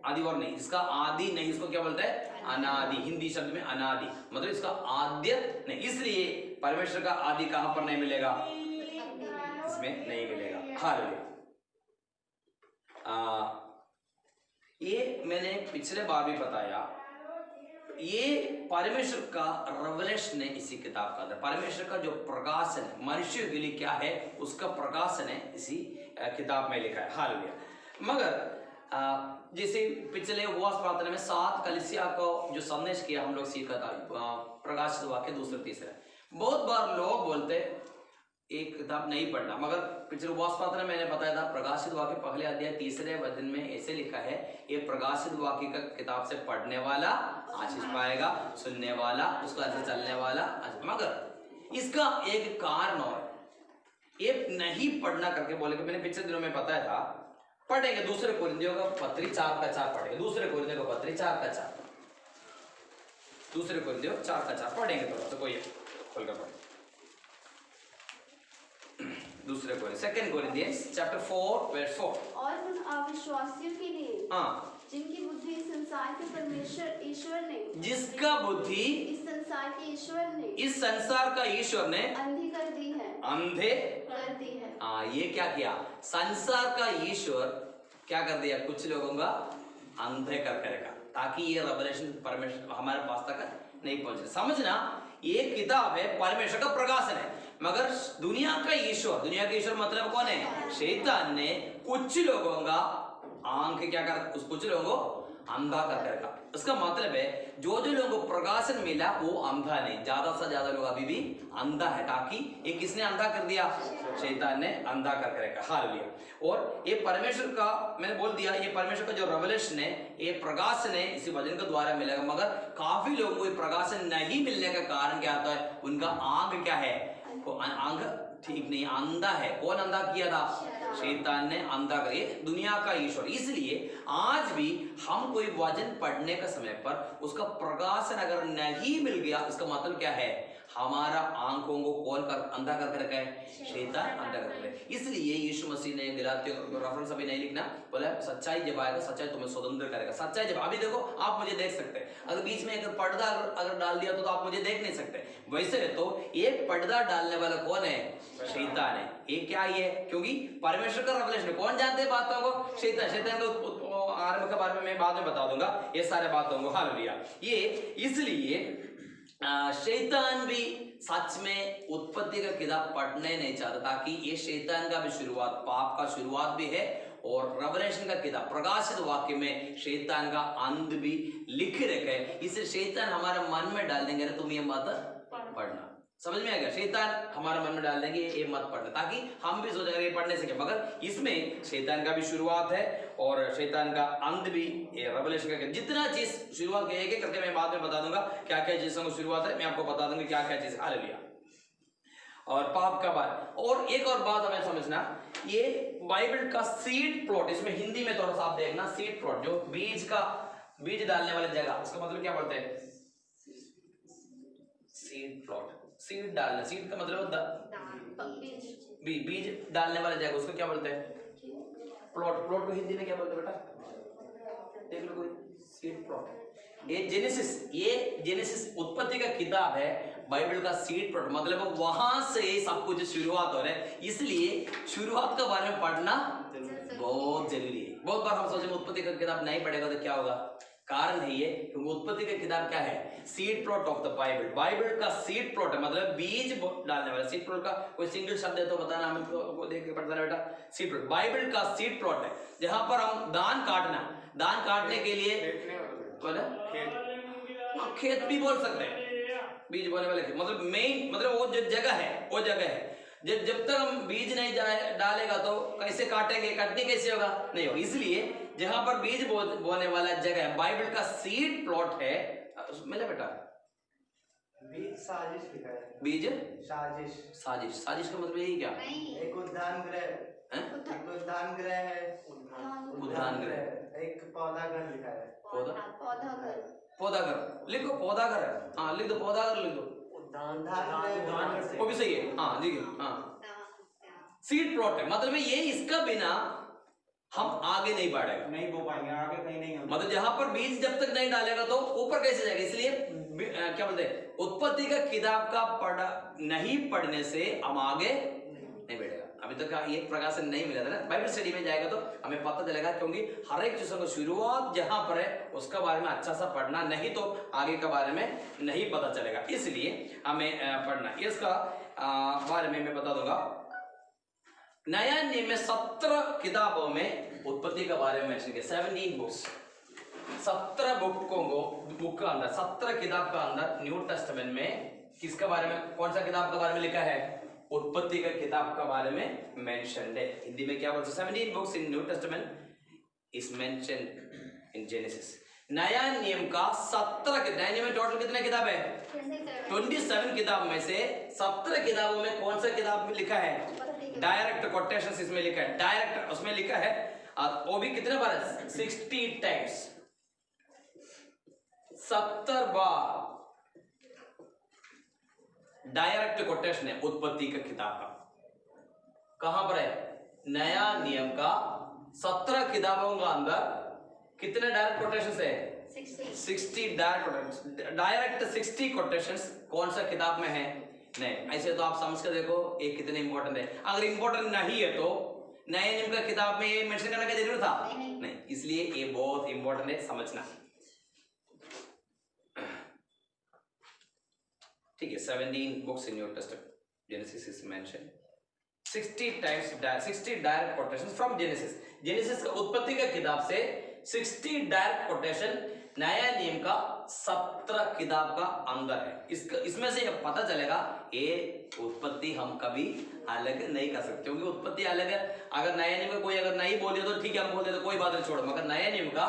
आदि और नहीं, इसका आदि नहीं, इसको क्या बोलते हैं? अनादि। हिंदी शब्द में अनादि मतलब इसका आद्य नहीं, इसलिए परमेश्वर का आदि कहां पर नहीं मिलेगा? इसमें नहीं मिलेगा। हालेलुया। ये मैंने पिछले बार भी बताया, ये परमेश्वर का रेवलेशन है इसी किताब का अंदर। परमेश्वर का जो प्रकाशन है मनुष्य के लिए क्या है, उसका प्रकाशन है इसी किताब में लिखा है। हालेलुया। मगर जैसे पिछले उपवास प्रार्थना में 7 कलीसिया को जो संदेश किया हम लोग सीखा था, प्रकाशित वाक्य 2-3। बहुत बार लोग बोलते एक किताब नहीं पढ़ना, मगर पिछले उपवास प्रार्थना मैंने बताया था प्रकाशित वाक्य पहले अध्याय 3 वचन में ऐसे लिखा है, ये प्रकाशित वाक्य का किताब से पढ़ने वाला आशीष पाएगा, सुनने वाला उसको ऐसे चलने वाला। मगर इसका एक कारण और ये नहीं पढ़ना करके बोले कि मैंने पिछले दिनों में बताया था, पढ़ेंगे 2 कोरिन्थियों का पत्री 4 पढ़ेंगे, 2 कोरिन्थियों का पत्री 4 2 कोरिन्थियों 4 पढ़ेंगे। थोड़ा सा कोई खोलकर पढ़ें 2 कोरिन्थियंस चैप्टर 4 और उन अविश्वासियों के लिए जिनकी बुद्धि इस संसार के परमेश्वर ईश्वर ने, जिसका बुद्धि इस संसार के ईश्वर ने, इस संसार का ईश्वर ने अंधी कर दी है, अंधे कर दी है। ये क्या किया? संसार का ईश्वर क्या कर दिया? कुछ लोगों का अंधे करके रखा, ताकि ये रेवलेशन परमेश्वर हमारे पास तक नहीं पहुंचे। समझना, ये किताब है परमेश्वर का प्रकाशन है, मगर दुनिया का ईश्वर मतलब कौन है? शैतान ने कुछ लोगों का आंख क्या कर, उस कुछ लोगों को अंधा कर रखा। उसका मतलब है जो लोगों को प्रकाशन मिला वो अंधा नहीं, ज्यादा से ज्यादा लोग अभी भी अंधा है, ताकि ये किसने अंधा कर दिया? शैतान ने अंधा करके रखा। हालेलुया। और ये परमेश्वर का, मैंने बोल दिया, ये परमेश्वर का जो रेवलेशन है, ये प्रकाशन है, इसी वचन के द्वारा मिलेगा। मगर काफी लोगों को ये प्रकाशन नहीं मिलने का कारण क्या होता है? उनका आंख क्या है? आंख ठीक नहीं, अंधा है। कौन अंधा किया था? शैतान ने अंधा किया, दुनिया का ईश्वर। इसलिए आज भी हम कोई वचन पढ़ने का समय पर उसका प्रकाशन अगर नहीं मिल गया, इसका मतलब क्या है? हमारा आंखों को कौन कर अंधा करके रखा है? शैतान अंधा करके रखा है। इसलिए यीशु मसीह ने गलातियों को रेफरेंस अभी नहीं लिखना, बोला सच्चाई जब आएगा सच्चाई तुम्हें स्वतंत्र करेगा। सच्चाई जब, अभी देखो आप मुझे देख सकते हैं, अगर बीच में एक पर्दा अगर डाल दिया तो आप मुझे देख नहीं सकते। वैसे तो एक पर्दा डालने वाला कौन है? शैतान है। ये क्या ये? क्योंकि परमेश्वर का रेवलेशन कौन जानते हैं बातों को? शैतान। शैतान को आरंभ के बारे में मैं बाद में बता दूंगा ये सारे बातों को। हालेलुया। ये इसलिए शैतान भी सच में उत्पत्ति का किताब पढ़ने नहीं चाहता, ताकि ये शैतान का भी शुरुआत, पाप का शुरुआत भी है, और रेवलेशन का किताब प्रकाशित वाक्य में शैतान का अंत भी लिख रखे है। इसे शैतान हमारे मन में डाल देंगे, तुम ये मत पढ़ना। समझ में आ गया? शैतान हमारे मन में डाल देंगे ये मत पढ़ना, ताकि हम भी सोचेंगे ये पढ़ने से क्या। मगर इसमें शैतान का भी शुरुआत है और शैतान का अंत भी, ये रेवलेशन का जितना चीज शुरुआत एक करके मैं बाद में बता दूंगा क्या क्या चीजों की शुरुआत है, मैं आपको बता दूंगा क्या क्या चीज। हालेलुया। और पाप का बात, और एक और बात हमें समझना, ये बाइबल का सीड प्लॉट, इसमें हिंदी में थोड़ा सा आप देखना, सीड प्लॉट जो बीज डालने वाली जगह, उसका मतलब क्या बोलते हैं? Seed plot. सीड डालना, सीड का मतलब बीज डालने वाली जगह, उसको क्या बोलते हैं? प्लॉट। प्लॉट को हिंदी में क्या बोलते हैं बेटा? देख लो कोई। Seed plot. ये जेनेसिस उत्पत्ति का किताब है, बाइबल का सीड प्लॉट, मतलब वहां से सब कुछ शुरुआत हो रहा है, इसलिए शुरुआत के बारे में पढ़ना बहुत जरूरी है। बहुत बार हम सोचते हैं उत्पत्ति का किताब नहीं पढ़ेगा तो क्या होगा, कारण है ये क्योंकि उत्पत्ति का किताब क्या है? Seed plot of the Bible. Bible का सीड प्लॉट है, मतलब बीज डालने वाला। सीड प्लॉट का कोई सिंगल शब्द है तो बताना, हमें को देख के पढ़ता है बेटा। सीड प्लॉट बाइबल का सीड प्लॉट है, जहां पर हम दान काटने के लिए खेत भी बोल सकते हैं, बीज बोने वाले खेत, मतलब मेन, मतलब वो जो जगह है वो जगह है। जब तक हम बीज नहीं डालेगा तो कैसे काटेंगे, कटनी कैसे होगा, नहीं होगा। इसलिए जहां पर बीज बोने वाला जगह है, बाइबल का सीड प्लॉट है। मिला बेटा? बीज साजिश लिखा है। बीज साजिश। साजिश, साजिश का मतलब यही क्या? एक उद्यान ग्रह, एक उद्यान ग्रह है, उद्यान ग्रह, एक पौधा घर लिखा है। पौधा घर लिखो, पौधा घर है, हाँ लिख दो, पौधा घर लिख दो। वो भी सही है, हाँ ठीक है, हाँ। सीड प्लॉट है, मतलब ये इसका बिना हम आगे नहीं बढ़ेगा, नहीं बो पाएंगे, आगे कहीं नहीं होगा। मतलब जहां पर बीज जब तक नहीं डालेगा तो ऊपर कैसे जाएगा। इसलिए क्या बोलते हैं, उत्पत्ति का किताब का नहीं पढ़ने से हम आगे नहीं बढ़ेगा। अभी तक ये प्रकाशन नहीं मिला था ना, बाइबल स्टडी में जाएगा तो हमें पता चलेगा, क्योंकि हर एक चीजों की शुरुआत जहां पर है उसका बारे में अच्छा सा पढ़ना, नहीं तो आगे के बारे में नहीं पता चलेगा। इसलिए हमें पढ़ना। इसका बारे में मैं बता दूंगा। नया नियम में 17 किताबों में उत्पत्ति के बारे में मेंशन किया, 17 बुक्स, 17 बुक का अंदर, 17 किताब का अंदर न्यू टेस्टामेंट में किसके बारे में, कौन सा किताब के बारे में लिखा है? उत्पत्ति का किताब के बारे में मेंशन्ड है। हिंदी में क्या बोलते हैं? 17 books in new testament is mentioned in genesis. नया नियम का 17 नया नियम में टोटल कितने किताब है? 27 किताब में से 17 किताबों में कौन सा किताब में लिखा है? डायरेक्ट कोटेशंस इसमें लिखा है, डायरेक्ट उसमें लिखा है, वो भी कितने बार? 60 टाइम्स, 70 बार डायरेक्ट कोटेशन है उत्पत्ति का किताब का। कहां पर है? नया नियम का 17 किताबों का अंदर कितने डायरेक्ट कोटेशंस है? 60 डायरेक्ट 60 कोटेशंस कौन सा किताब में है? नहीं। ऐसे तो आप समझ कर देखो ये कितने इंपॉर्टेंट है। अगर इंपॉर्टेंट नहीं है तो नए नियम का किताब में ये मेंशन करने की जरूरत था नहीं, इसलिए ये बहुत इंपॉर्टेंट है, समझना। ठीक है, 17 books in your testament, genesis is mention 60 times, 60 direct quotations from genesis. Genesis का उत्पत्ति का किताब से 60 डायरेक्ट कोटेशन नया नियम का 17 किताब का अंदर है। इसमें से पता चलेगा ये उत्पत्ति हम कभी अलग नहीं कर सकते, क्योंकि उत्पत्ति अलग है। अगर नया नियम का कोई अगर नहीं बोले तो ठीक है, हम बोल दे तो कोई बात नहीं, छोड़ो। मगर नया नियम का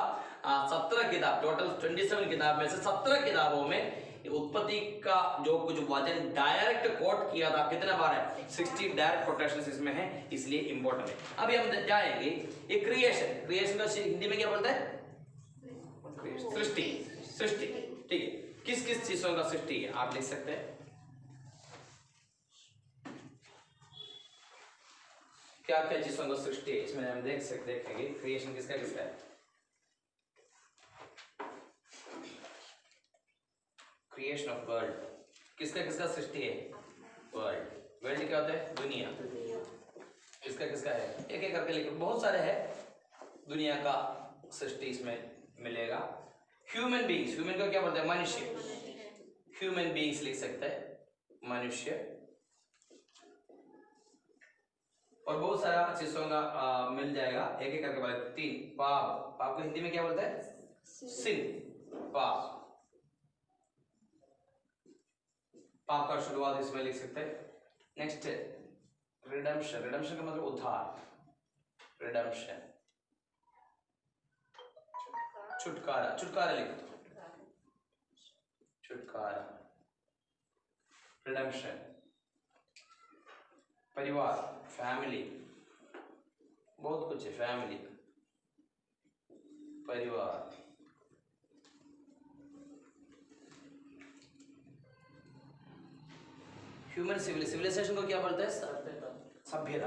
17 किताब, टोटल 27 किताब में से 17 किताबों में उत्पत्ति का जो कुछ वचन डायरेक्ट कोट किया था कितना बार है? 60 डायरेक्ट कोटेशंस इसमें है, इसलिए इंपॉर्टेंट है। अभी हम जाएंगे ये क्रिएशन का हिंदी में क्या बोलते हैं? सृष्टि। ठीक है, किस किस चीजों का सृष्टि है आप लिख सकते हैं? क्या क्या चीजों का सृष्टि है इसमें हम देखेंगे। क्रिएशन किसका किसका है? क्रिएशन ऑफ वर्ल्ड, किसका किसका सृष्टि है? वर्ल्ड क्या होता है? दुनिया। किसका किसका है? एक एक करके लिखो, बहुत सारे है। दुनिया का सृष्टि इसमें मिलेगा। ह्यूमन बीइंग्स, ह्यूमन का क्या बोलते हैं? मनुष्य। ह्यूमन बीइंग्स लिख सकते हैं, मनुष्य। और बहुत सारा चीजों का मिल जाएगा, एक एक करके बोले। 3 पाप, पाप को हिंदी में क्या बोलते हैं? सिन, पाप। पाप का शुरुआत इसमें लिख सकते हैं। नेक्स्ट रिडेम्पशन, रिडेम्पशन का मतलब उद्धार, रिडेम्पशन, छुटकारा, छुटकारा लिख दो, छुटकारा, रिडेम्पशन। परिवार, फैमिली, बहुत कुछ है, फैमिली, परिवार, ह्यूमन सिविलाइजेशन को क्या बोलते हैं? सभ्यता। सभ्यता।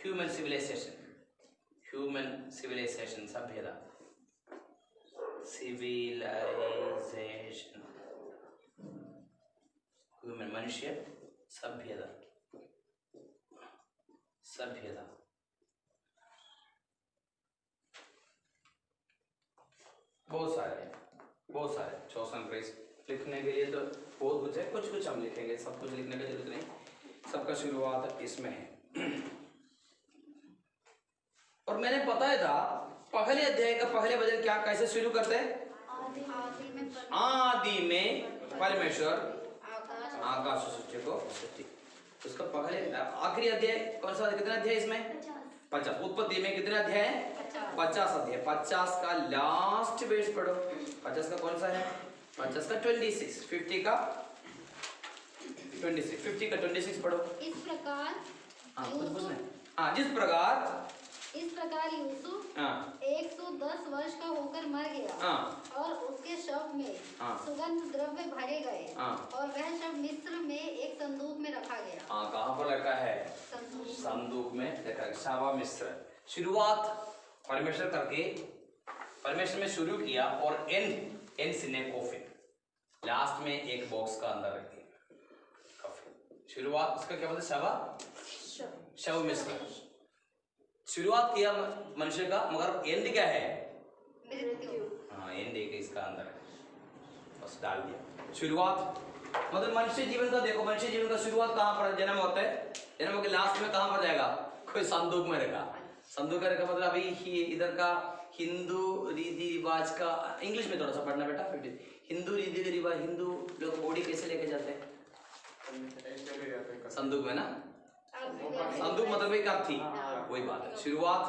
ह्यूमन सिविलाइजेशन, ह्यूमन सिविलाइजेशन, सभ्यता, सिविलाइजेशन, ह्यूमन मनुष्य, सभ्यता, सभ्यता। बहुत सारे चौसन ग्रेस लिखने के लिए तो बहुत कुछ है, कुछ कुछ हम लिखेंगे, सब कुछ लिखने की जरूरत नहीं, सबका शुरुआत इसमें है। और मैंने बताया था पहले अध्याय का पहले वचन क्या कैसे शुरू करते हैं? आदि में परमेश्वर आकाश सृष्टि को सृष्टि। उसका पहले आखिरी अध्याय कौन सा, कितना अध्याय इसमें? 50। उत्पत्ति में कितना अध्याय है? 50 अध्याय। 50 का लास्ट पेज पढ़ो। 50 का कौन सा है? 50 का 26। 50 का 26। 50 का 26 पढ़ो। इस प्रकार जिस प्रकार यूसुफ 110 वर्ष का होकर मर गया और उसके शव में सुगंध द्रव्य भरे गए और वह शव मिस्र में एक संदूक में रखा गया। कहाँ पर रखा है? संदूक में रखा है। शावा मिस्र। शुरुआत परमेश्वर करके परमेश्वर में शुरू किया और एंड सिने कोफिन, लास्ट में एक बॉक्स का अंदर रखी कोफिन। शुरुआत उसका क्या बोलते? शव मिस्र। शुरुआत किया मनुष्य का, मगर एंड क्या है? एंड एक इसका अंदर है, बस डाल दिया। शुरुआत मतलब मनुष्य जीवन का देखो, मनुष्य जीवन का शुरुआत कहाँ पर जन्म होता है? जन्म होकर लास्ट में कहाँ पर जाएगा? कोई संदूक में रहेगा। संदूक में रहेगा मतलब अभी इधर का हिंदू रीति रिवाज का, इंग्लिश में थोड़ा सा पढ़ना बेटा। हिंदू रीति रिवाज, हिंदू लोग बॉडी कैसे लेके जाते हैं? संदूक में ना। संदूक मतलब एक अर्थी, वही बात है। शुरुआत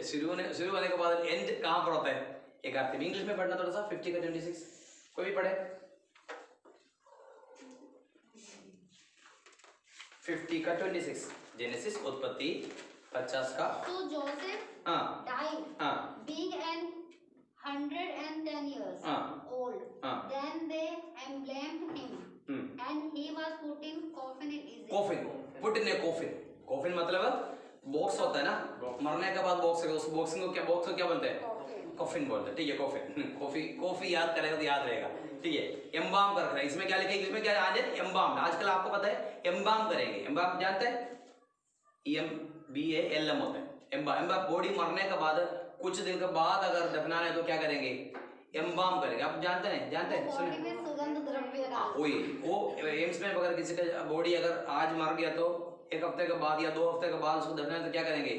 शुरू होने के बाद एंड कहाँ पर होता है? एक अर्थी में। इंग्लिश में पढ़ना थोड़ा सा। 50 का 26 कोई भी पढ़े। 50 का 26 जेनेसिस उत्पत्ति। 50 का So Joseph died being 110 years old. Then they embalmed him and he was put in coffin in Egypt. Coffin, put in A coffin. Coffin मतलब बॉक्स होता है ना, मरने के बाद बॉक्स है, उस बॉक्सिंग को क्या बोलते हैं? कोफिन बोलते हैं। ठीक है, कोफिन। कॉफी याद करेगा तो याद रहेगा। ठीक है, एम्बाम कर रहा है। इसमें क्या लिखेगा? इसमें क्या आज है? एम्बाम। आजकल आपको पता है एम्बाम करेंगे। एम्बाम जानते हैं? EMBALM होता है एम्बाम। बॉडी मरने के बाद कुछ दिन के बाद अगर दफनाना है तो क्या करेंगे? एम्बाम करेंगे। आप जानते हैं? बॉडी में सुगंध द्रव्य वही वो एम्स में अगर किसी का बॉडी अगर आज मर गया तो 1 हफ्ते के बाद या 2 हफ्ते के बाद उसको दफनाना तो क्या करेंगे?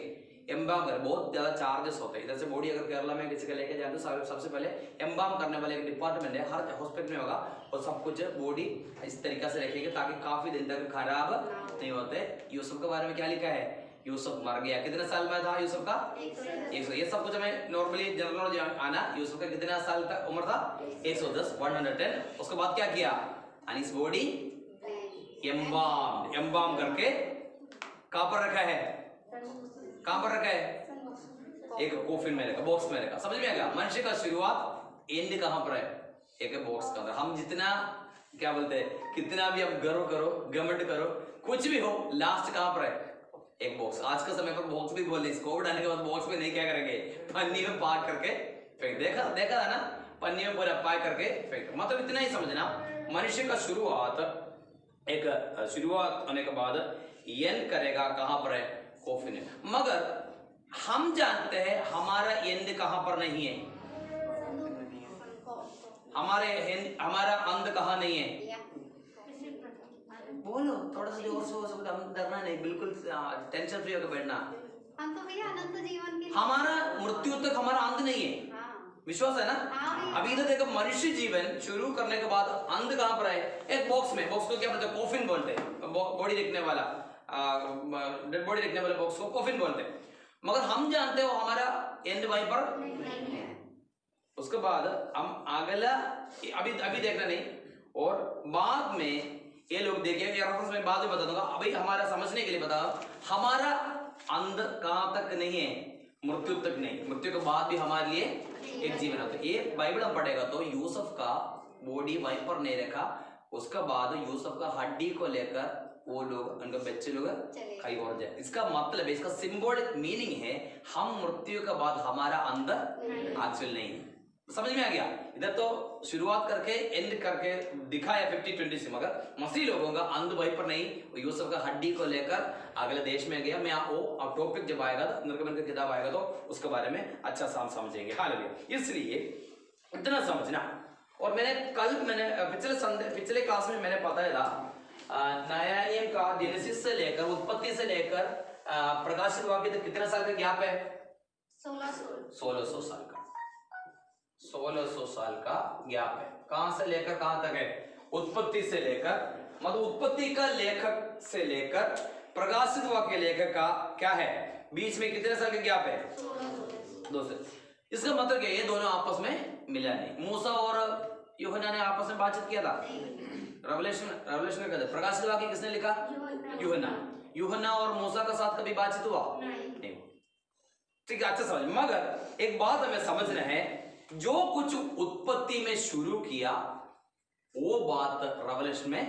एम्बाम करें। बहुत ज्यादा चार्जेस होते हैं। इधर से बॉडी अगर केरला में किसी का लेके जाए तो सबसे पहले एम्बाम करने वाले एक डिपार्टमेंट है, हर हॉस्पिटल में होगा, और सब कुछ बॉडी इस तरीके से रखेंगे ताकि काफी दिन तक खराब नहीं होते। यूसुफ के बारे में क्या लिखा है? यूसुफ मर गया। कितने साल में था यूसुफ का? 100। ये सब कुछ हमें नॉर्मली जनरल नॉलेज आना। यूसुफ का कितना साल तक उम्र था? 110, 110। उसके बाद क्या किया? इस बॉडी एम्बाम करके कहाँ पर रखा है? एक कोफिन में रखा, बॉक्स में रखा। समझ में आ गया? मनुष्य का शुरुआत एंड कहाँ पर है? एक बॉक्स का अंदर। हम जितना क्या बोलते हैं, कितना भी आप गर्व करो, घमंड करो, कुछ भी हो, लास्ट कहाँ पर है? एक बॉक्स। आज के समय पर बॉक्स भी बोल रहे, कोविड आने के बाद बॉक्स में नहीं क्या करेंगे? पन्नी में पैक करके फेंक। देखा था ना, पन्नी में पूरा पैक करके फेंक। मतलब इतना ही समझना, मनुष्य का शुरुआत होने के बाद एंड करेगा कहाँ पर है? कोफिन है। मगर हम जानते हैं हमारा एंड कहाँ पर नहीं है। हमारा अंत कहाँ नहीं है? बोलो थोड़ा सा जोर से हो सकता। हम डरना नहीं, बिल्कुल टेंशन फ्री होकर बैठना। हम तो भैया अनंत जीवन के लिए, हमारा मृत्यु तक हमारा अंत नहीं है। विश्वास है ना? अभी इधर देखो, मनुष्य जीवन शुरू करने के बाद अंत कहाँ पर है? एक बॉक्स में। बॉक्स को क्या बोलते हैं? कोफिन बोलते हैं। बॉडी रखने वाला, डेड बॉडी रखने वाले बॉक्स को कोफिन बोलते हैं। मगर हम जानते हो हमारा एंड वहीं पर नहीं है। उसके बाद हम अगला अभी देखना नहीं, और बाद में ये लोग देखिए, मैं बाद में बता दूंगा। अभी हमारा समझने के लिए बता, हमारा अंत कहाँ तक नहीं है? मृत्यु तक नहीं। मृत्यु के बाद भी हमारे लिए एक जीवन होता है। ये बाइबल हम पढ़ेगा तो यूसुफ का बॉडी वहीं पर नहीं रखा, उसका बाद यूसुफ का हड्डी को लेकर वो लोग उनके बच्चे लोग कहीं और जाए। इसका मतलब है, इसका सिंबॉलिक मीनिंग है हम मृत्यु के बाद हमारा अंदर एक्चुअल नहीं है। समझ में आ गया? इधर तो शुरुआत करके एंड करके दिखाया 50-20 से, मगर मसीह लोगों का अंत वहीं पर नहीं, यूसुफ का हड्डी को लेकर अगले देश में गया। मैं वो अब टॉपिक जब आएगा तो निर्गमन का किताब आएगा तो उसके बारे में अच्छा समझेंगे। हालेलुया। इसलिए इतना समझना। और मैंने पिछले क्लास में मैंने बताया था नया नियम का जेनेसिस से लेकर उत्पत्ति से लेकर प्रकाशित वाक्य तक कितने साल का गैप है? 1600 साल का। 1600 साल का गैप है। कहां से लेकर कहां तक है? उत्पत्ति से लेकर, मतलब उत्पत्ति का लेखक से लेकर प्रकाशित वाक्य लेखक का क्या है, बीच में कितने साल का गैप है? 2 साल। इसका मतलब क्या, ये दोनों आपस में मिला नहीं। मूसा और यूहन्ना ने आपस में बातचीत किया था। रेवलेशन का प्रकाशित वाक्य किसने लिखा? यूहन्ना और मूसा का साथ कभी बातचीत हुआ? नहीं। ठीक है, अच्छा समझ। मगर एक बात हमें समझना है, जो कुछ उत्पत्ति में शुरू किया वो बात रेवलेशन में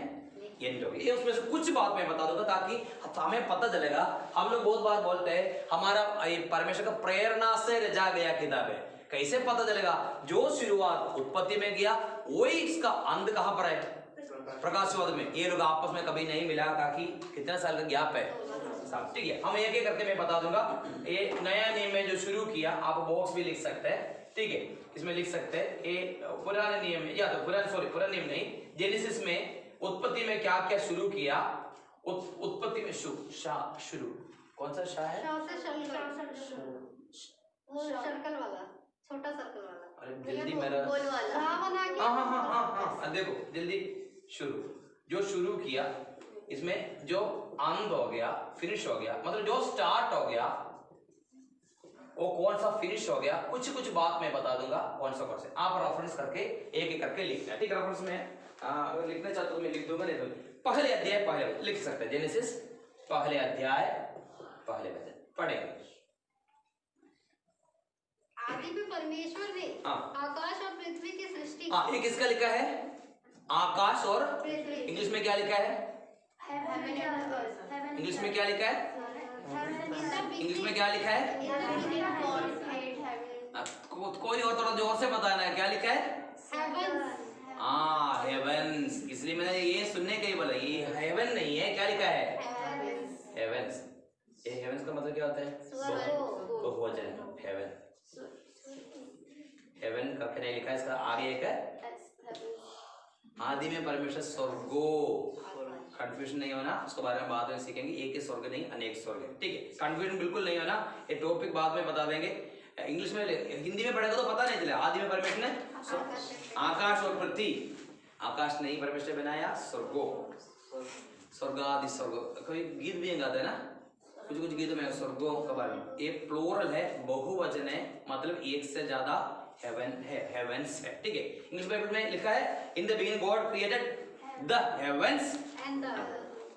एंड होगी। ये उसमें से कुछ बात मैं बता दूंगा ताकि हमें पता चलेगा। हम लोग बहुत बार बोलते हैं हमारा परमेश्वर का प्रेरणा से रचा गया किताब है। कैसे पता चलेगा? जो शुरुआत उत्पत्ति में किया वही इसका अंत कहां पर है? प्रकाशवाद में। ये लोग आपस में कभी नहीं मिला ताकि कितने साल का गैप है? ठीक है, हम एक एक करके मैं बता दूंगा। ये नया नियम में जो शुरू किया, आप बॉक्स भी लिख सकते हैं। ठीक है, इसमें लिख सकते हैं ये पुराने नियम में, या तो पुराने नियम नहीं, जेनेसिस में उत्पत्ति में क्या क्या शुरू किया। उत्पत्ति में शुरू कौन सा शाह है? वो सर्कल वाला, छोटा सर्कल वाला। अरे जल्दी मेरा गोल वाला। हाँ, देखो जल्दी। जो शुरू किया, इसमें जो अंत हो गया, फिनिश हो गया, मतलब जो स्टार्ट हो गया वो कौन सा फिनिश हो गया, कुछ बात मैं बता दूंगा कौन सा से। आप रेफरेंस करके एक एक करके लिखना है। ठीक, रेफरेंस में अगर लिखना चाहते तो मैं लिख दूंगा, नहीं तो पहले अध्याय पहले लिख सकते हैं। जेनेसिस पहले अध्याय पहले वचन पढ़ेंगे। आदि में परमेश्वर ने आकाश और पृथ्वी की सृष्टि। ये किसका लिखा है? आकाश और पृथ्वी। इंग्लिश में क्या लिखा है? इंग्लिश में क्या लिखा है? इंग्लिश में क्या लिखा है? कोई और थोड़ा जोर से बताना है, क्या लिखा है? हेवंस। इसलिए मैंने ये सुनने के ही बोला, ये हेवन नहीं है, क्या लिखा है? हेवंस। ये हेवंस का मतलब क्या होता है? बहुवचन। हेवन। हेवन करके नहीं लिखा है, इसका आगे एक है आदि में परमेश्वर स्वर्गो। कंफ्यूजन नहीं होना, उसके बारे में बाद में सीखेंगे। एक ही स्वर्ग नहीं, अनेक स्वर्ग है। ठीक है, कंफ्यूजन बिल्कुल नहीं होना, ये टॉपिक बाद में बता देंगे। इंग्लिश में, हिंदी में पढ़ेगा तो पता नहीं चलेगा। आदि में परमेश्वर ने आकाश और पृथ्वी, आकाश नहीं परमेश्वर बनाया, स्वर्गो, स्वर्ग आदि स्वर्ग। कोई गीत भी गाते हैं ना, कुछ गीतों में स्वर्गों के बारे में। ये प्लूरल है, बहुवचन है, मतलब एक से ज्यादा हेवन है, हेवंस है। ठीक है, इंग्लिश बाइबल में लिखा है in the beginning God created the heavens and the.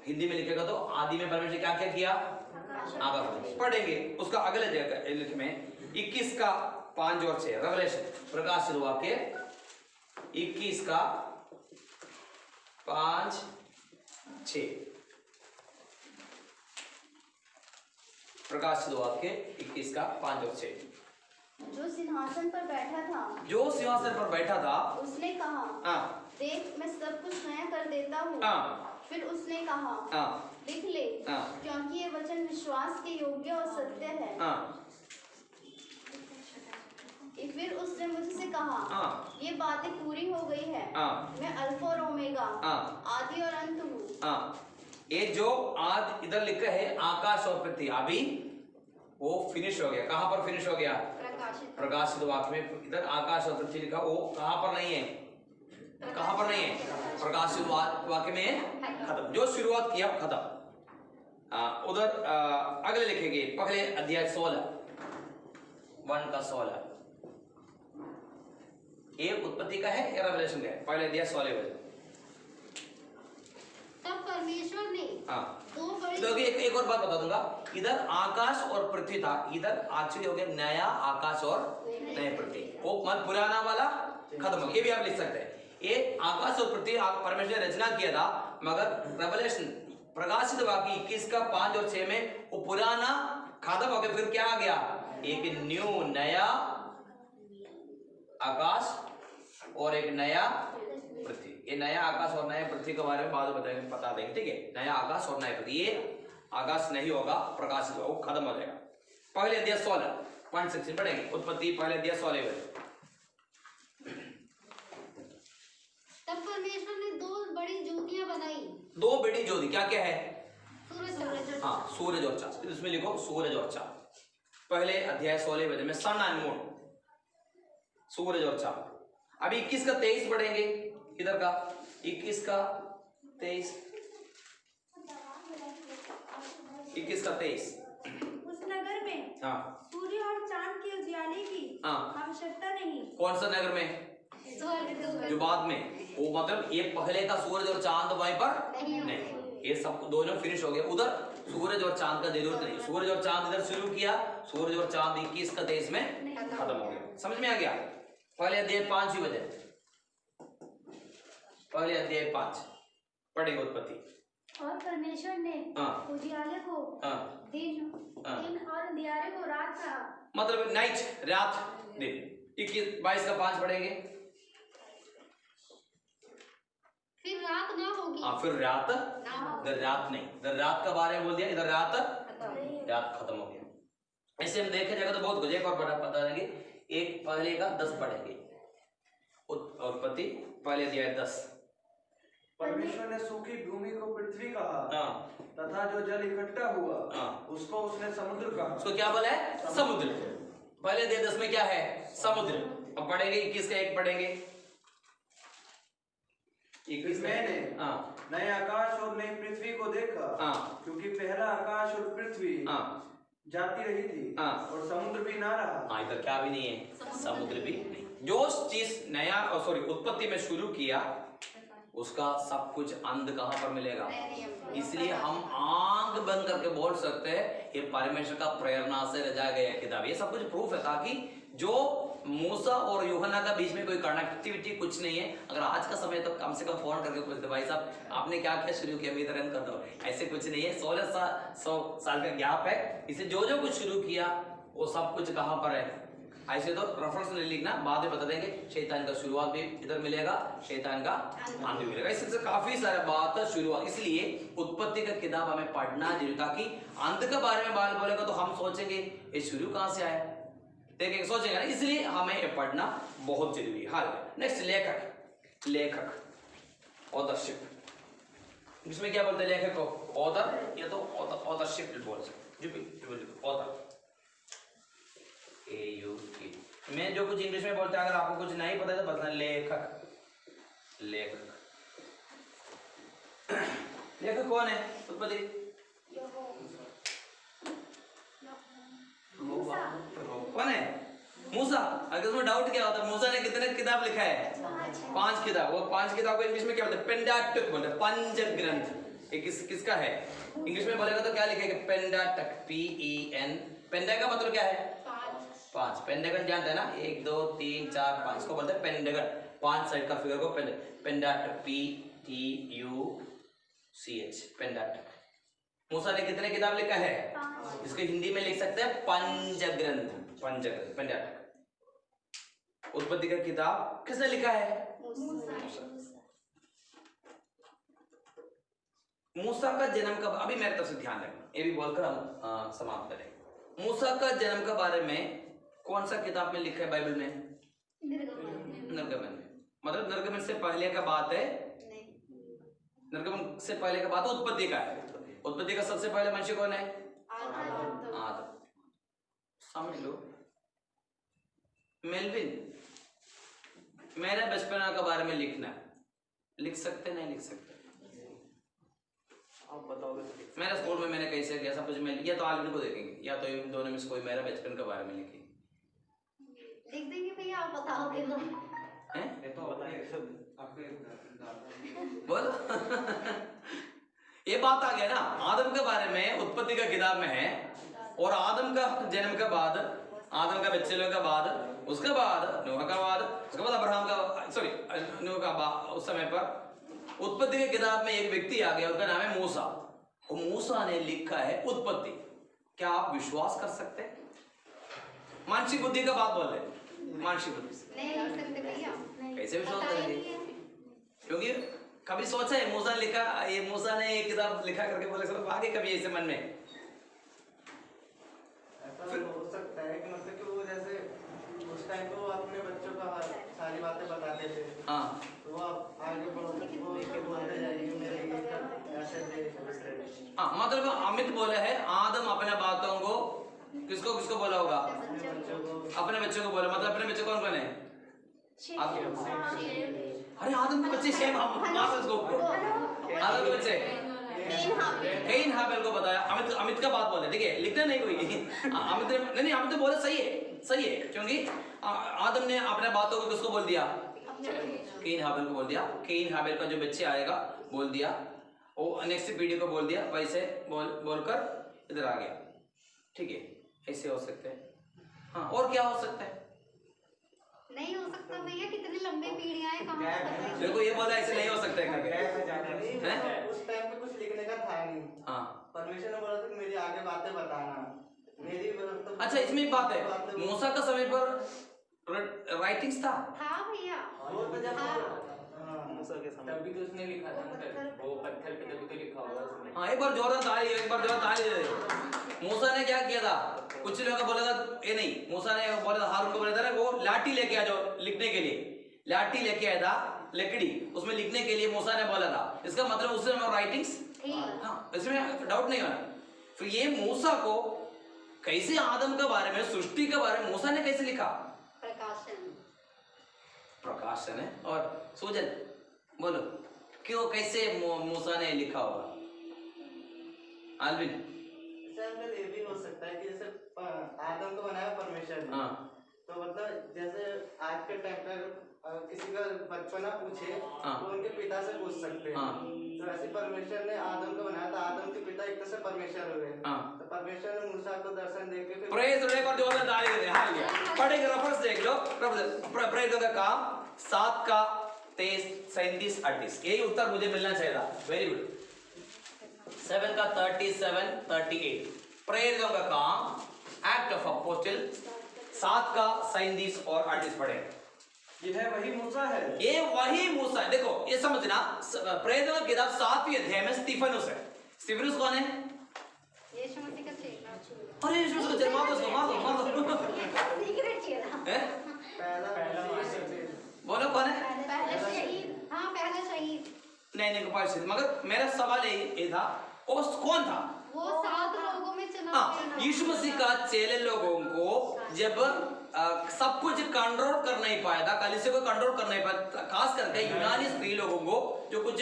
Hindi में लिखेगा तो आदि में परमेश्वर क्या क्या किया? आकाश। पढ़ेंगे उसका अगले जगह में 21 का 5 और 6 रेवलेशन प्रकाशित वाक्य 21 का 5 6 प्रकाशित वाक्य 21 का 5 और 6। जो सिंहासन पर बैठा था, जो सिंहासन पर बैठा था उसने कहा, देख मैं सब कुछ नया कर देता हूँ। फिर उसने कहा, लिख ले, क्योंकि ये वचन विश्वास के योग्य और सत्य है। फिर उसने मुझसे कहा, ये बातें पूरी हो गई है। मैं अल्फा और ओमेगा, आदि और अंत हूँ। ये जो आज इधर लिखा है आकाश और पृथ्वी, अभी वो फिनिश हो गया। कहाँ पर फिनिश हो गया? प्रकाशित वाक्य में। इधर आकाश और पृथ्वी लिखा, वो कहाँ पर नहीं है? कहाँ पर नहीं है? प्रकाशित वाक्य में खत्म। जो शुरुआत किया खत्म। उधर अगले लिखेंगे पहले अध्याय 16 1 का 16। ये उत्पत्ति का है या रेवलेशन का है? पहले अध्याय 16 बजे। तब परमेश्वर ने दो बड़ी। तो एक और बात बता दूंगा, इधर आकाश और पृथ्वी था, इधर एक्चुअली हो गया नया आकाश और नए पृथ्वी। वो मत पुराना वाला खत्म हो गया। ये भी आप लिख सकते हैं। ये आकाश और पृथ्वी परमेश्वर ने रचना किया था, मगर रेवलेशन प्रकाशित वाक्य 21 का 5 और 6 में वो पुराना खत्म हो गया, फिर क्या आ गया, एक न्यू नया आकाश और एक नया पृथ्वी। ये नया आकाश और नया पृथ्वी के बारे में बाद में बता देंगे, ठीक है। नया आकाश और नया पृथ्वी, ये आकाश नहीं होगा, प्रकाशित होगा, वो खत्म हो जाएगा। पहले अध्याय 16.16 पढ़ेंगे, उत्पत्ति पहले अध्याय 16 में। तब परमेश्वर ने 2 बड़ी ज्योतियां बनाई। 2 बड़ी ज्योति क्या क्या है? सूरज। हाँ, सूरज और चांद। इसमें लिखो सूरज और चांद। पहले अध्याय 16 में सन एंड मून, सूरज और चांद। अभी 21 का 23 पढ़ेंगे, इधर का 21 का 23, 21 का 23। उस नगर में हाँ, सूर्य और चांद के उजियाले की आवश्यकता नहीं। कौन सा नगर में? जो बाद में, वो मतलब ये पहले का सूरज और चांद वहीं पर नहीं, ये सब दोनों फिनिश हो गया। उधर सूरज और चांद का जरूरत नहीं, सूरज और चांद इधर शुरू किया, सूरज और चांद 21 का 23 में खत्म हो गया। समझ में आ गया? पहले अध्याय 5 ही बजे, पहले अध्याय 5 पढ़ेंगे उत्पत्ति। और परमेश्वर ने उजियाले को दिन और अंधियारे को रात कहा। मतलब नाइट, रात दिन। 21 22 का 5 पढ़ेंगे। फिर रात ना होगी। हाँ, फिर रात, इधर रात नहीं, इधर रात का बारे में बोल दिया, इधर रात खत्म हो गया। ऐसे हम देखे जाएगा तो बहुत कुछ। एक और बता देंगे, एक पहले का 10 पढ़ेंगे, उत्पत्ति पहले अध्याय 10। परमेश्वर ने सूखी भूमि को पृथ्वी कहा, तथा जो जल इकट्ठा हुआ उसको उसने समुद्र कहा। उसको क्या बोला है? समुद्र। पहले अध्याय 10 में क्या है? समुद्र। अब पढ़ेंगे 21 का 1 पढ़ेंगे। 21 मैंने नए आकाश और नई पृथ्वी को देखा, क्योंकि पहला आकाश और पृथ्वी जाती रही थी और समुद्र भी ना रहा। हाँ, इधर क्या भी नहीं है, समुद्र भी नहीं। जो चीज नया उत्पत्ति में शुरू किया उसका सब कुछ अंत कहाँ पर मिलेगा? इसलिए हम आंख बंद करके बोल सकते हैं ये परमेश्वर का प्रेरणा से रचा गया किताब। ये सब कुछ प्रूफ है, ताकि जो मूसा और यूहन्ना का बीच में कोई कनेक्टिविटी कुछ नहीं है। अगर आज का समय तो कम से कम फोन करके पूछते, भाई साहब आपने क्या क्या शुरू किया, मैं इधर कर दो। ऐसे कुछ नहीं है, 16 साल का गैप है। इसे जो जो कुछ शुरू किया वो सब कुछ कहाँ पर है। ऐसे तो रेफरेंस नहीं लिखना, बाद में बता देंगे। शैतान का शुरुआत भी इधर मिलेगा, शैतान का अंत भी मिलेगा। इससे काफी सारे बात शुरुआत, इसलिए उत्पत्ति का किताब हमें पढ़ना जरूरी, ताकि अंत के बारे में बात बोलेगा तो हम सोचेंगे ये शुरू कहाँ से आया, देखेंगे, सोचेंगे ना। इसलिए हमें ये पढ़ना बहुत जरूरी है। हाँ, नेक्स्ट लेखक ऑथरशिप। इसमें क्या बोलते हैं लेखक को? ऑथर, या तो ऑथरशिप बोल सकते, ऑथर। मैं जो कुछ इंग्लिश में बोलता है, अगर आपको कुछ नहीं पता है तो बताना। लेखक कौन है उत्पत्ति? कौन है? मूसा। अगर उसमें डाउट क्या होता है, मूसा ने कितने किताब लिखा है? 5 किताब। वो 5 किताब को इंग्लिश में क्या बोलते हैं? पेंटाटक बोलते हैं, पंचग्रंथ। ये किसका है? इंग्लिश में बोलेगा तो क्या लिखेगा? पेंटाटक, PEN। पेंटा का मतलब क्या है? 5। पेंटागन जानते हैं ना, 1 2 3 4 5 इसको बोलते हैं पेंटागन। 5 साइड का फिगर को पेंटाटक, PEUCH, पेंटाटक। मूसा ने कितने किताब लिखा है? इसको हिंदी में लिख सकते हैं पंचग्रंथ, पेंटाटक। उत्पत्ति का किताब किसने लिखा है? मूसा का जन्म कब? अभी मेरे तरफ से ध्यान रखना, ये भी बोलकर हम समाप्त करें। मूसा का जन्म के बारे में कौन सा किताब में लिखा है बाइबल में? निर्गमन। मतलब निर्गमन से पहले का बात है, निर्गमन से पहले का बात उत्पत्ति का है। उत्पत्ति का सबसे पहले मनुष्य कौन है? आदम। समझ लो। मेलविन, मेरे बचपना के बारे में लिखना, लिख सकते नहीं लिख सकते? आप बताओगे। मेरे स्कूल में मैंने कैसे किया सब कुछ मैं, या तो आलिम को देखेंगे या तो इन दोनों में से कोई मेरा बचपन के बारे में लिखे। लिख देंगे भैया, आप बताओगे तो। ये तो बताइए सब आपके बोल। ये बात आ गया ना, आदम के बारे में उत्पत्ति का किताब में है। और आदम का जन्म के बाद, आदम का बच्चे लोग के बाद उसके बाद नूह का बाद, उसके बाद अब्राहम का, सॉरी नूह का बाद, उस समय पर उत्पत्ति की किताब में एक व्यक्ति आ गया, उसका नाम है मूसा। और मूसा ने लिखा है उत्पत्ति। क्या आप विश्वास कर सकते हैं? मानसिक बुद्धि का बात बोल रहे, मानसिक बुद्धि से नहीं कर सकते भैया, कैसे विश्वास पता ही करेंगे? नहीं है। क्योंकि कभी सोचा है मूसा लिखा, ये मूसा ने ये किताब लिखा करके बोले सब आगे कभी ऐसे मन में? ऐसा हो सकता है कि मतलब कि वो जैसे उस टाइम पे वो अपने बच्चों का सारी बातें बताते थे, हाँ तो वो आगे बोलते जाएंगे मेरे ये ऐसे थे। हाँ, मतलब अमित बोले है आदम अपने बातों को किसको किसको बोला होगा? अपने बच्चों को बोला। मतलब अपने बच्चे कौन कौन है? अरे आदम के बच्चे शेम, उसको आदम के बच्चे कैन हाबेल को बताया। अमित का बात बोले, ठीक है, लिखना नहीं कोई अमित नहीं, अमित तो बोले सही है, सही है, क्योंकि आदम ने अपने बातों को किसको बोल दिया? कैन हाबेल को बोल दिया। कैन हाबेल का जो बच्चे आएगा बोल दिया, वो नेक्स्ट पीढ़ी को बोल दिया, वैसे बोलकर इधर आ गया। ठीक है, ऐसे हो सकते हैं। हाँ, और क्या हो सकता है? नहीं हो सकता भैया, कितनी लंबी पीढ़ियां हैं, कहाँ से बताएंगे? देखो ये बोला ऐसे नहीं हो सकता है करके। उस टाइम पे कुछ लिखने का था नहीं। हाँ, परमेश्वर ने बोला था कि मेरी आगे बातें बताना, मेरी मतलब। अच्छा इसमें एक बात है, मूसा का समय पर राइटिंग्स था भैया, वो तो जब तभी तो उसने लिखा था ना, वो पत्थर पे तभी तो लिखा होगा उसने। हाँ, एक बार जोरदार ताली, एक बार जोरदार ताली। मूसा ने क्या किया था? कुछ लोगों को बोला था, ये नहीं, मूसा ने बोला था, हारून को बोला था ना, वो लाठी लेके आ जाओ लिखने के लिए। लाठी लेके आया था, लकड़ी, उसमें लिखने के लिए मूसा ने बोला था। इसका मतलब उससे राइटिंग्स, हाँ, इसमें डाउट नहीं होना। फिर ये मूसा को कैसे आदम के बारे में, सृष्टि के बारे में मूसा ने कैसे लिखा? प्रकाशन है। और सूजन बोलो, क्यों, कैसे मूसा ने लिखा होगा? आलविन? ये भी हो सकता है कि जैसे आदम को बनाया परमेश्वर ने, हाँ, तो मतलब जैसे आज के टाइम पर किसी का बचपना पूछे तो उनके पिता से पूछ सकते हैं। तो ऐसे परमेश्वर ने आदम को बनाया, तो आदम के पिता एक तरह से परमेश्वर हुए। तो परमेश्वर ने मूसा को दर्शन देके फिर प्रेज रे पर जोरदार ताली दे दे। हां, पढ़ेंगे, रेफरेंस देख लो। प्रेज का काम 7 का 23 37 38, यही उत्तर मुझे मिलना चाहिए था। Very good. 7 का 37 38, प्रेरितों का काम, एक्ट ऑफ अपोस्टल 7 का 37 और 38 पढ़े। ये है वही मूसा है, ये वही मूसा है। देखो ये समझना, प्रेरितों की किताब 7वीं अध्याय में स्टीफनुस है। स्टीफनुस कौन है? यीशु मसीह का चेला। अरे यीशु मसीह का चेला, मार दो। सीक्रेट चेला। पहला बोलो कौन है? पहला शहीद। हाँ, पहला शहीद। नहीं गोपाल सिंह, मगर मेरा सवाल ये था, वो कौन था? वो 7 लोगों में चुना हाँ, यीशु मसीह का चेले लोगों को जब सब कुछ कंट्रोल कर नहीं पाया था, कलीसिया को कंट्रोल कर नहीं पाया, खास करके यूनानी स्त्री लोगों को जो कुछ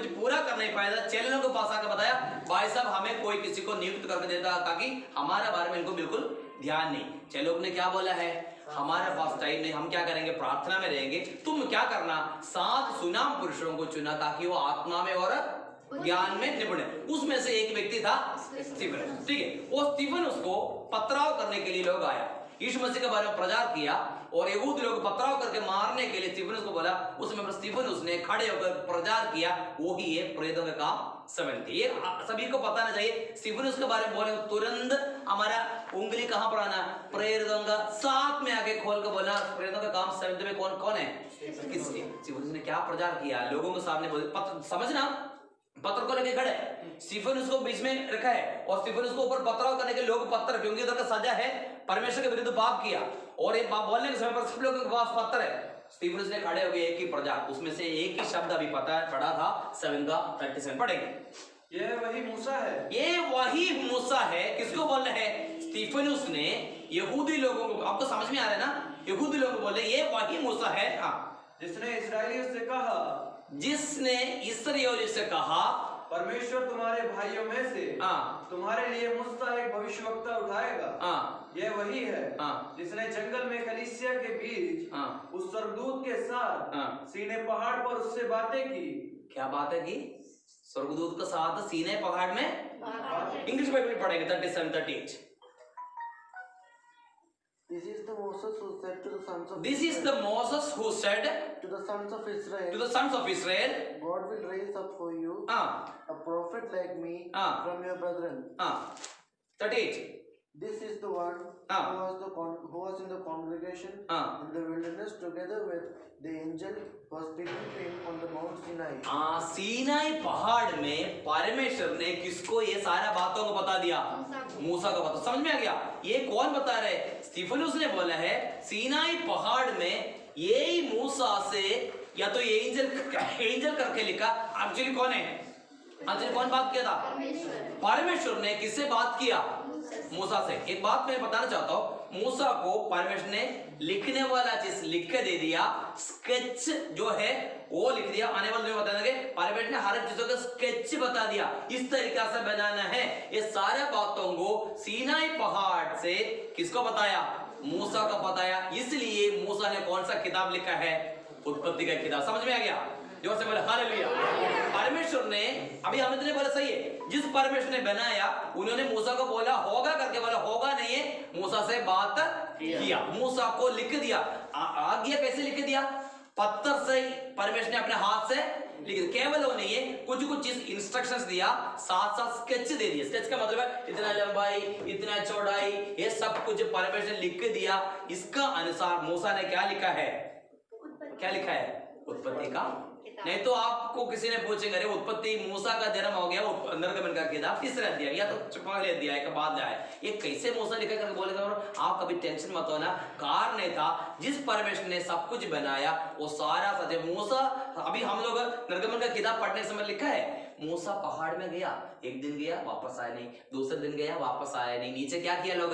पूरा कर नहीं पाया था, चेले लोगों के पास आकर बताया, भाई साहब हमें कोई किसी को नियुक्त करके देता ताकि हमारे बारे में इनको बिल्कुल ध्यान नहीं। चेले लोग ने क्या बोला है? हमारे पास टाइम नहीं, हम क्या करेंगे? प्रार्थना में रहेंगे। तुम क्या करना? 7 सुनाम पुरुषों को चुना ताकि वो आत्मा में और ज्ञान में निपुण है। उसमें से एक व्यक्ति था स्टीफनुस। ठीक है, वो स्टीफनुस को पथराव करने के लिए लोग आया, यीशु मसीह के बारे में प्रचार किया, और यहूदी लोग पथराव करके मारने के लिए स्टीफनुस को बोला। उसमें स्टीफनुस ने खड़े होकर प्रचार किया। वो ही है प्रेरितों का काम 7। ये सभी को पता ना चाहिए। स्टीफनुस के बारे में बोले तुरंत हमारा उंगली कहां पर आना? प्रेरितों का 7 में आगे खोल कर बोला प्रेरितों का काम 7 में कौन है? किसने? स्टीफनुस ने क्या प्रचार किया लोगों के सामने? बोले समझना, पत्थर को लेके खड़े, स्टीफनुस को बीच में रखा है, और स्टीफनुस को ऊपर पथराव करने के लोग पत्थर, क्योंकि उधर का सजा है परमेश्वर के विरुद्ध पाप किया, और एक बात बोलने के समय पर सब लोगों के पास पत्थर है। स्टीफनुस ने खड़े हो गए, एक ही प्रचार, उसमें से एक ही शब्द अभी पता पढ़ा था, 7 का 37 पढ़ेंगे। ये वही मूसा है, ये वही मूसा है। किसको बोल रहे हैं? स्टीफनुस ने यहूदी लोगों को, आपको समझ में आ रहा है ना? यहूदी लोगों को बोले ये वही मूसा है। हाँ, जिसने इस्राएलियों से कहा, जिसने इस्राएलियों से कहा, परमेश्वर तुम्हारे भाइयों में से तुम्हारे लिए मूसा एक भविष्यवक्ता उठाएगा। यह वही है जिसने जंगल में कलीसिया के बीच उस स्वर्गदूत के साथ सीने पहाड़ पर उससे बातें की। क्या बातें की? स्वर्गदूत के साथ सीने पहाड़ में। इंग्लिश बाइबल पढ़ेंगे 37 38। This is the Moses who said to the sons of This is the Moses who said to the sons of Israel, to the sons of Israel, God will raise up for you a prophet like me from your brethren. 38. This is the one who was in the congregation in the wilderness together with the angel who was speaking to him on the Mount Sinai. Sinai पहाड़ में परमेश्वर ने किसको ये सारा बातों को बता दिया? मूसा को बता। समझ में आ गया? ये कौन बता रहे? स्टीफनुस ने बोला है सीनाई पहाड़ में यही मूसा से, या तो ये एंजल करके लिखा। एक्चुअली कौन है? एक्चुअली कौन बात किया था? परमेश्वर ने किससे बात किया? मूसा से। एक बात मैं बताना चाहता हूँ, मूसा को परमेश्वर ने लिखने वाला चीज लिख के दे दिया, स्केच जो है वो लिख दिया। आने वाले में बता देंगे परमेश्वर ने हर एक चीजों का स्केच बता दिया, इस तरीके से बनाना है। ये सारे बातों को सीनाई पहाड़ से किसको बताया? मूसा को बताया। इसलिए मूसा ने कौन सा किताब लिखा है? उत्पत्ति का किताब। समझ में आ गया? जोर से बोले हालेलुया। परमेश्वर ने, अभी हमने तो बोला सही है, जिस परमेश्वर ने बनाया उन्होंने मूसा को बोला होगा करके, बोला होगा नहीं है, मूसा से बात किया, मूसा को लिख दिया। आज्ञा कैसे लिख दिया? पत्थर से परमेश्वर ने अपने हाथ से लिख दिया। केवल वो नहीं है, कुछ कुछ चीज इंस्ट्रक्शंस दिया, साथ साथ स्केच दे दिया। स्केच का मतलब है इतना लंबाई, इतना चौड़ाई, ये सब कुछ परमेश्वर ने लिख दिया। इसका अनुसार मूसा ने क्या लिखा है? क्या लिखा है? उत्पत्ति का। नहीं तो आपको किसी ने पूछेंगे अरे उत्पत्ति मूसा का जन्म हो गया, निर्गमन का किताब तीसरा अध्याय या तो पहले अध्याय का बाद आया, ये कैसे मूसा लिखा करके बोलेगा? आप कभी टेंशन मत होना, कार नहीं था, जिस परमेश्वर ने सब कुछ बनाया वो सारा सच है। मूसा, अभी हम लोग निर्गमन का किताब पढ़ने समय लिखा है मूसा पहाड़ में गया, एक दिन गया वापस आया नहीं, दूसरे दिन गया वापस आया नहीं। नीचे क्या किया लोग?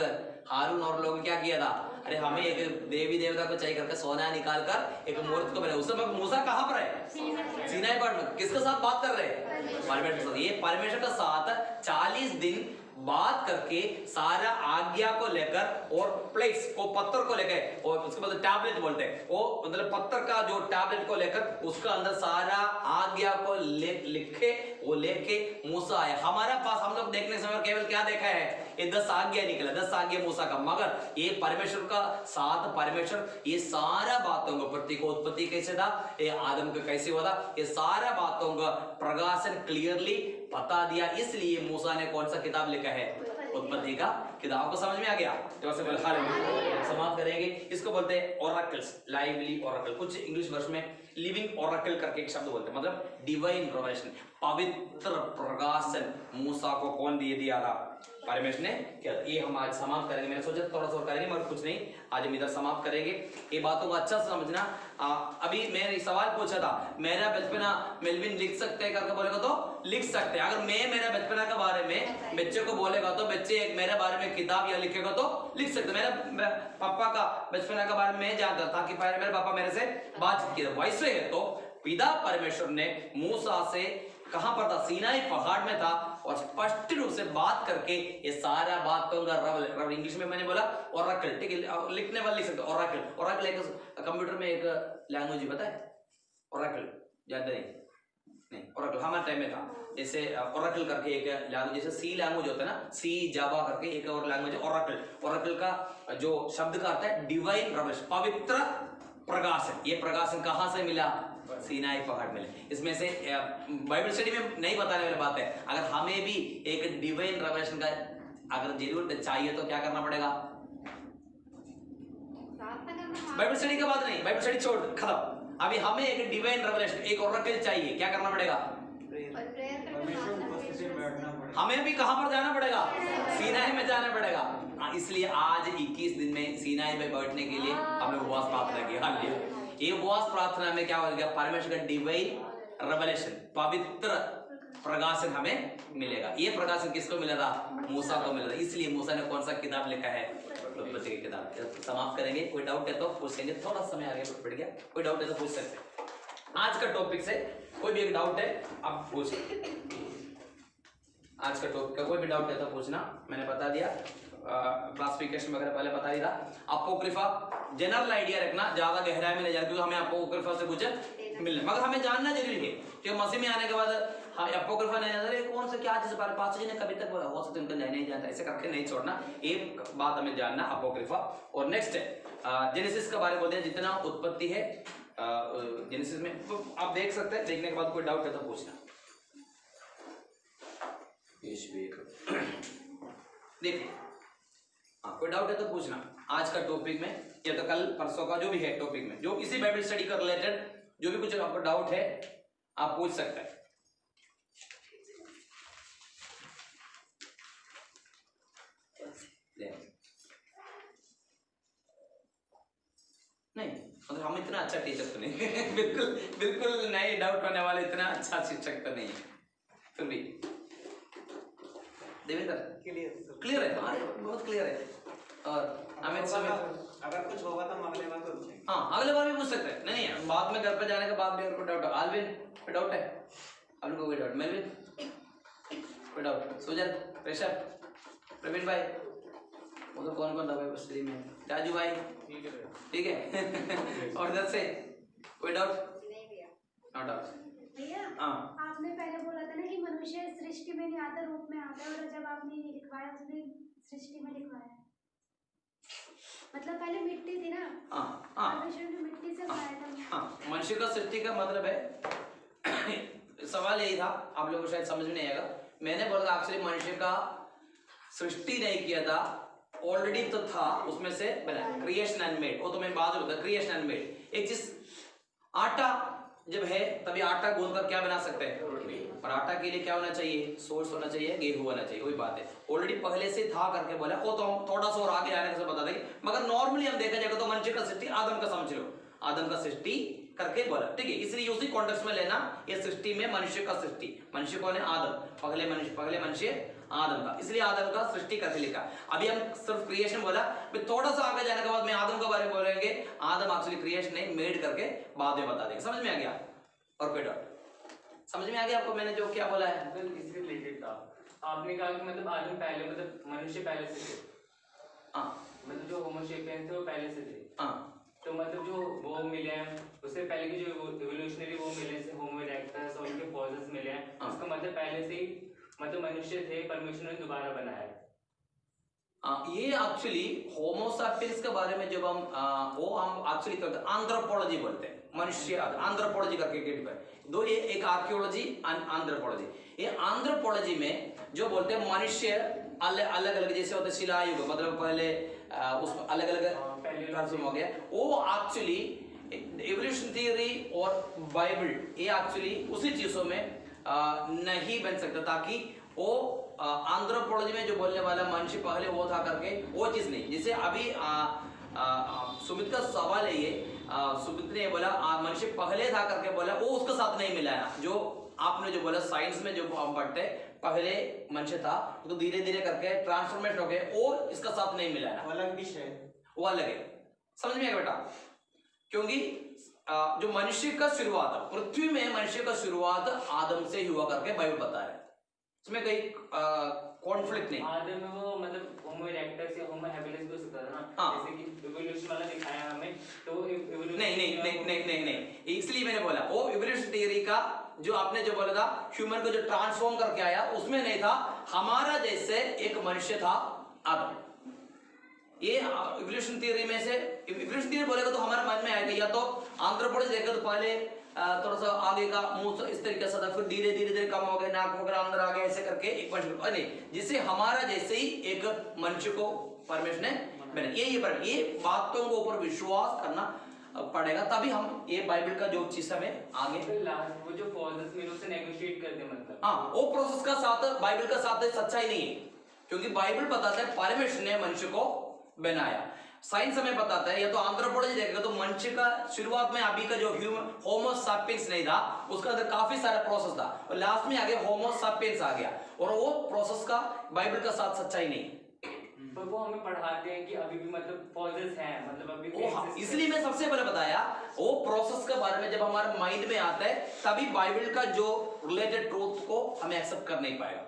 हारून और लोग क्या किया था? अरे हमें एक देवी देवता को चाहिए करके सोना निकाल कर एक मूर्ति को बनाया। उस समय मूसा कहाँ पर है? सीनाई पहाड़ में। किसके साथ बात कर रहे हैं? परमेश्वर के साथ। ये परमेश्वर का साथ 40 दिन बात करके सारा आज्ञा को लेकर और प्लेट्स को, पत्थर को लेकर, और उसके बाद टैबलेट बोलते हैं, वो मतलब पत्थर का जो टैबलेट को लेकर उसका अंदर सारा आज्ञा को लिखे, वो लेके मूसा आया हमारा पास। हम लोग देखने समय केवल क्या देखा है? ये 10 आज्ञा निकला, 10 आज्ञा मूसा का। मगर ये परमेश्वर का साथ, परमेश्वर ये सारा बातों को, प्रतीक उत्पत्ति कैसे था, ये आदम का कैसे हुआ था, ये सारा बातों का प्रकाशन क्लियरली बता दिया। इसलिए मूसा ने कौन सा किताब लिखा है? उत्पत्ति का किताब। को समझ में आ गया? जो से बोल हालेलुया। समाप्त करेंगे। इसको बोलते हैं ओरेकल्स, लाइवली ओरेकल। कुछ इंग्लिश वर्ष में लिविंग ओरेकल करके एक शब्द बोलते हैं, मतलब डिवाइन रेवलेशन, पवित्र प्रकाशन। मूसा को कौन दे दिया था? परमेश्वर ने क्या? ये हम आज समाप्त करेंगे। मैंने सोचा थोड़ा सा और करेंगे मगर कुछ नहीं, आज हम इधर समाप्त करेंगे। ये बातों को अच्छा से समझना। अभी मैंने सवाल पूछा था, मेरा बचपना मेलविन लिख सकते हैं करके बोलेगा तो लिख सकते हैं। अगर मैं मेरा बचपना के बारे में बच्चे को बोलेगा तो बच्चे एक मेरे बारे में किताब या लिखेगा तो लिख सकते। मेरा पापा का बचपना के बारे में जानता था कि मेरे पापा मेरे से बातचीत किया। वैसे है तो पिता परमेश्वर ने मूसा से कहां पर था? सीनाई पहाड़ में था, और स्पष्ट रूप से बात करके ये सारा बातों का रवल, इंग्लिश में मैंने बोला ओरेकल, ठीक है, लिखने वाले लिख सकते। ओरेकल, ओरेकल एक कंप्यूटर में एक लैंग्वेज पता है? ओरेकल जानते नहीं? ओरेकल हमारे टाइम में था। जैसे ओरेकल करके एक लैंग्वेज, जैसे सी लैंग्वेज होता है ना, सी जावा करके एक और लैंग्वेज है ओरेकल। ओरेकल का जो शब्द का अर्थ है डिवाइन रेवलेशन, पवित्र प्रकाशन। ये प्रकाशन कहाँ से मिला? सीनाई पहाड़ मिले। इसमें से बाइबल स्टडी में नहीं बताने वाली बात है। अगर हमें भी एक डिवाइन रेवलेशन का अगर जरूरत चाहिए तो क्या करना पड़ेगा? बाइबल स्टडी का बात नहीं, बाइबल स्टडी छोड़, खत्म। अभी हमें एक डिवाइन रेवलेशन, एक ओरेकल चाहिए, क्या करना पड़ेगा? हमें भी कहां पर जाना पड़ेगा? सीनाई में जाना पड़ेगा। इसलिए आज 21 दिन में सीनाई में बैठने के लिए हम लोग उपवास प्रार्थना किया। हालेलुया। ये उपवास प्रार्थना में क्या होगा? परमेश्वर का डिवाइन रेवलेशन, पवित्र प्रकाशन हमें मिलेगा। ये प्रकाशन किसको मिला था? मूसा को मिला था। इसलिए मूसा ने कौन सा किताब लिखा है? उत्पत्ति की किताब। समाप्त करेंगे। कोई डाउट है तो पूछेंगे, थोड़ा समय आगे बढ़ गया, कोई डाउट है तो पूछ सकते हैं। आज का टॉपिक से कोई भी एक डाउट है आप पूछिए। आज का टॉपिक का कोई भी डाउट है तो पूछना। मैंने बता दिया, क्लासिफिकेशन वगैरह पहले बता दिया था। अपोक्रिफा जनरल आइडिया रखना, ज्यादा गहराई में नहीं जाना, क्योंकि हमें अपोक्रिफा से कुछ मिलना, मगर हमें जानना जरूरी है कि मसीह में आने के बाद हाँ अपोक्रिफा नहीं जानता, कौन सा क्या चीज पास्टर जी ने कभी तक हो सकता है उनको नहीं जानता, ऐसे करके नहीं छोड़ना, एक बात हमें जानना अपोक्रिफा। और नेक्स्ट है जेनेसिस के बारे में बोलते हैं, जितना उत्पत्ति है जेनेसिस में, तो आप देख सकते हैं, देखने के बाद कोई डाउट है तो पूछना। देखिए हाँ कोई डाउट है तो पूछना, आज का टॉपिक में या तो कल परसों का जो भी है टॉपिक में, जो इसी बाइबल स्टडी का रिलेटेड जो भी कुछ आपको डाउट है आप पूछ सकते हैं। नहीं मतलब हम इतना अच्छा टीचर तो नहीं बिल्कुल बिल्कुल नहीं डाउट करने वाले इतना अच्छा शिक्षक तो नहीं है, फिर भी देवेंद्र क्लियर है, बहुत क्लियर है। और अमित समित अगर कुछ होगा तो हम अगले बार पूछेंगे। हाँ अगले बार भी पूछ सकते हैं, नहीं बाद में घर पे जाने के बाद भी अगर कोई डाउट है, आलविन कोई डाउट है, अभी कोई डाउट, मेलविन कोई डाउट, सुजन प्रेशर प्रवीण भाई वो तो कौन था भाई बस्ती में, राजू भाई ठीक है और इधर से कोई डाउट? No doubt. भैया आपने पहले बोला था ना कि मनुष्य सृष्टि में नहीं आता, रूप में आता है, और जब आपने ये लिखवाया उसने सृष्टि में लिखवाया, मतलब पहले मिट्टी थी ना, परमेश्वर ने मिट्टी से बनाया था। हाँ मनुष्य का सृष्टि का मतलब है सवाल यही था, आप लोगों को शायद समझ में नहीं आएगा, मैंने बोला एक्चुअली मनुष्य का सृष्टि नहीं किया था, ऑलरेडी तो था, उसमें से बना क्रिएशन एंड मेड, वो तो मैं बाद में होता क्रिएशन एंड मेड। एक चीज आटा जब है तभी आटा गूंद कर क्या बना सकते हैं, और आटा के लिए क्या होना चाहिए, सोर्स होना चाहिए, गेहूं होना चाहिए, वही बात है, ऑलरेडी पहले से था करके बोला, वो तो हम थोड़ा सा और आगे आने से बता देंगे, मगर नॉर्मली हम देखा जाएगा तो मनुष्य का सृष्टि आदम का समझ लो, आदम का सृष्टि करके बोला, ठीक है, इसलिए उसी कॉन्टेक्स्ट में लेना, ये सृष्टि में मनुष्य का सृष्टि, मनुष्य कौन है, आदम, पहले मनुष्य आदम का, इसलिए आदम का सृष्टि करके लिखा। अभी हम सिर्फ क्रिएशन बोला, थोड़ा सा आगे जाने के बाद में आदम के बारे में बोलेंगे, आदम एक्चुअली क्रिएशन नहीं मेड करके बाद में बता देंगे, समझ में आ गया? और कोई डाउट समझ में आ गया आपको मैंने जो क्या बोला है? इससे रिलेटेड था, आपने कहा कि मतलब आदम पहले, मतलब मनुष्य पहले से थे, मतलब जो होमो सेपियंस थे वो पहले से थे, तो मतलब जो वो मिले हैं उससे पहले की जो इवोल्यूशनरी वो मिले जैसे होमो इरेक्टस और उनके फॉसिल्स मिले हैं, उसका मतलब पहले से ही मतलब मनुष्य थे, परमेश्वर ने दोबारा बनाया। ये एक्चुअली होमो सैपियंस के बारे में जब हम वो हम एक्चुअली करते हैं एंथ्रोपोलॉजी बोलते हैं, मनुष्य एंथ्रोपोलॉजी करके गेट दो, ये एक आर्कियोलॉजी एंथ्रोपोलॉजी। ये एंथ्रोपोलॉजी में जो बोलते हैं मनुष्य अलग अलग जैसे होते शिलायुग, मतलब पहले उसमें अलग अलग ट्रांसफॉर्म हो गया, वो एक्चुअली इवोल्यूशन थियरी और बाइबल ये एक्चुअली उसी चीजों में नहीं बन सकता, ताकि वो एंथ्रोपोलॉजी में जो बोलने वाला मनुष्य पहले वो था करके वो चीज नहीं। जैसे अभी सुमित का सवाल है ये, सुमित ने बोला मनुष्य पहले था करके बोला, वो उसके साथ नहीं मिलाया, जो आपने जो बोला साइंस में जो हम पढ़ते पहले मनुष्य था तो धीरे धीरे करके ट्रांसफॉर्मेशन हो गए, वो इसका साथ नहीं मिलाया, वो अलग विषय, वो अलग है, समझ में आएगा बेटा? क्योंकि जो मनुष्य का शुरुआत पृथ्वी में मनुष्य का शुरुआत आदम से हुआ करके बाइबल बता रहा है, इसमें कोई कॉन्फ्लिक्ट नहीं। आदम में वो मतलब होमो इरेक्टस या होमो हैबिलिस भी हो सकता था ना, जैसे कि इवोल्यूशन वाला दिखाया हमें, तो इवोल्यूशन नहीं, इसलिए मैंने बोला वो इवोल्यूशन थियरी का जो आपने जो बोला था ह्यूमन को जो ट्रांसफॉर्म करके आया उसमें नहीं था, हमारा जैसे एक मनुष्य था आदम। ये इवोल्यूशन थियरी में से इवोल्यूशन थियरी बोलेगा तो हमारे मन में आएगा, या तो एंथ्रोपोलॉजी देखा तो पहले थोड़ा सा आगे का मुंह इस तरीके से था, फिर धीरे धीरे कम हो गए, नाक वगैरह अंदर आ गए, ऐसे करके एक मनुष्य नहीं, जिससे हमारा जैसे ही एक मनुष्य को परमेश्वर ने बना। ये बातों के ऊपर विश्वास करना पड़ेगा, तभी हम ये बाइबल का जो चीज हमें आगे वो जो फॉसिल्स में उससे नेगोशिएट कर दे, मतलब वो प्रोसेस का साथ बाइबल का साथ सच्चाई नहीं है, क्योंकि बाइबल बताता है परमेश्वर ने मनुष्य को बनाया, साइंस हमें बताता है, या तो एंथ्रोपोलॉजी देखेगा तो मनुष्य का शुरुआत में अभी का जो होमो सैपियंस नहीं था, उसका अंदर काफी सारा प्रोसेस था, और लास्ट में आगे होमो सैपियंस आ गया, और वो प्रोसेस का बाइबल का साथ सच्चाई नहीं। पर वो हमें पढ़ाते हैं कि अभी भी मतलब फॉसिल्स हैं, मतलब अभी इसलिए मैं सबसे पहले बताया वो प्रोसेस के बारे में जब हमारे माइंड में आता है तभी बाइबल का जो रिलेटेड ट्रूथ को हमें एक्सेप्ट कर नहीं पाएगा।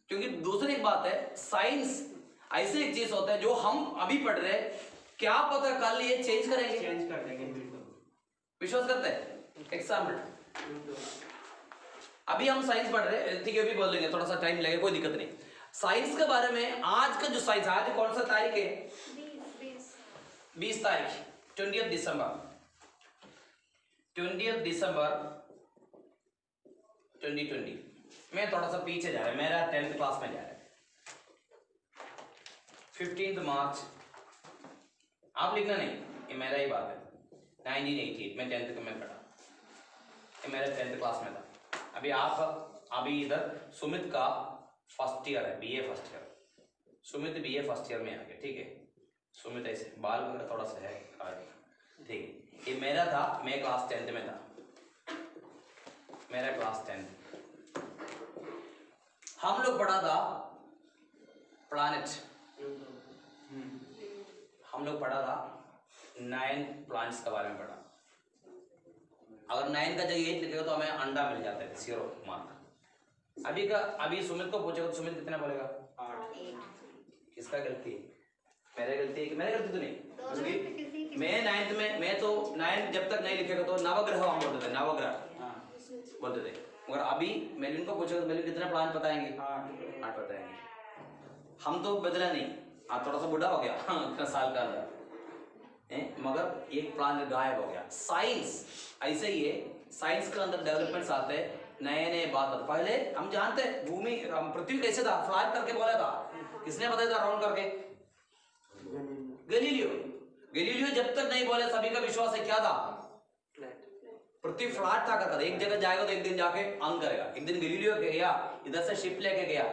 क्योंकि दूसरी बात है साइंस ऐसे एक चीज होता है जो हम अभी पढ़ रहे हैं, क्या पता कल ये चेंज करेंगे, चेंज कर देंगे, विश्वास करते हैं? एग्जाम्पल अभी हम साइंस पढ़ रहे हैं, ठीक है, अभी बोल लेंगे, थोड़ा सा टाइम लगेगा, कोई दिक्कत नहीं। साइंस के बारे में आज का जो साइंस, आज कौन सा तारीख है? 20 तारीख, 20 दिसंबर 2020। मैं थोड़ा सा पीछे जा रहा है, मेरा 10th क्लास में जा रहा है। 15 मार्च, आप लिखना नहीं, ये मेरा ही बात है। 1988 में 10th में पढ़ा, ये मेरा 10th क्लास में था। अभी इधर सुमित का फर्स्ट ईयर है, BA first year. Sumit BA first year में आ गया, ठीक है। सुमित ऐसे बाल वगैरह थोड़ा सा है, ठीक है। ये मेरा था, मैं क्लास 10th में था, मेरा क्लास 10th। हम लोग पढ़ा था प्लैनेट, हम लोग पढ़ा था 9 प्लैनेट्स के बारे में पढ़ा। अगर 9 का जगह 8 लिखेगा तो हमें अंडा मिल जाता है, 0 मार्क। अभी सुमित को पूछेगा तो सुमित कितना बोलेगा? 8। किसका गलती है? मेरी गलती है कि मेरी गलती तो नहीं। मैं 9th में, मैं तो 9 जब तक नहीं लिखेगा तो नवग्रह हम बोलते थे, नवग्रह बोलते थे। मगर अभी मेलिन को पूछेगा तो मेलिन कितना प्लान बताएंगे? 8 बताएंगे। हम तो बदला नहीं, आप थोड़ा सा बूढ़ा हो गया इतना साल का अंदर, मगर एक प्लान गायब हो गया। साइंस ऐसे ही है, साइंस के अंदर डेवलपमेंट्स आते हैं, नए नए बात आते। पहले हम जानते हैं भूमि, पृथ्वी कैसे था, फ्लैट करके बोला था, किसने बताया था राउंड करके? गैलीलियो जब तक नहीं बोले सभी का विश्वास है क्या था? पृथ्वी फ्लैट था करता था, एक जगह जाएगा तो एक दिन जाके अंग करेगा। एक दिन गैलीलियो गया, इधर से शिप लेके गया,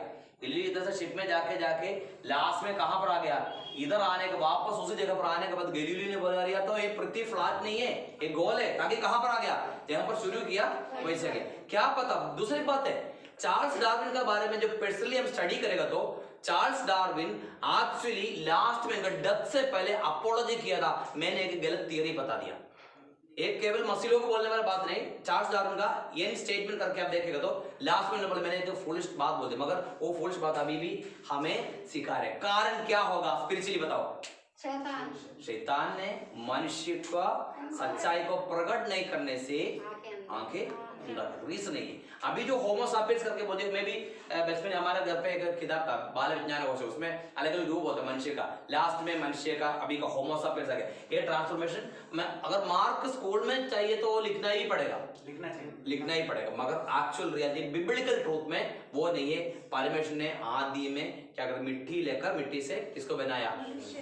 गैलीलियो इधर से शिप में जाके लास्ट में कहां पर आ गया? इधर आने के वापस उसी जगह पर आने के बाद गैलीलियो ने बोला यार तो ये पृथ्वी फ्लैट नहीं है, एक गोल है, ताकि कहां पर आ गया? जहां पर शुरू किया वैसे गया। क्या पता? दूसरी बात है, चार्ल्स डार्विन के बारे में जब पर्सनली हम स्टडी करेगा तो चार्ल्स डार्विन एक्चुअली लास्ट में डेथ से पहले अपोलॉजी किया था, मैंने एक गलत थियरी बता दिया। एक केवल मसीलों को बोलने वाला बात नहीं, चार्ल्स डार्विन का ये स्टेटमेंट करके आप देखेगा तो लास्ट में बोले मैंने तो फुलिश बात बोल दी, मगर वो फुलिश बात अभी भी हमें सिखा रहे। कारण क्या होगा स्पिरिचुअली बताओ? शैतान ने मनुष्य का सच्चाई को प्रकट नहीं करने से आंखें रीजन नहीं है। अभी जो होमो सापियंस करके बोलते हैं, मैं भी बचपन में हमारे घर पे एक किताब था बाल विज्ञान कोश, उसमें अलग अलग रूप होता है मनुष्य का, लास्ट में मनुष्य का अभी का होमो सापियंस आ गया। ये ट्रांसफॉर्मेशन में अगर मार्क स्कूल में चाहिए तो लिखना ही पड़ेगा, लिखना ही पड़ेगा, मगर एक्चुअल रियलिटी बिब्लिकल ट्रूथ में वो नहीं है। परमेश्वर ने आदि में क्या कर मिट्टी लेकर मिट्टी से किसको बनाया?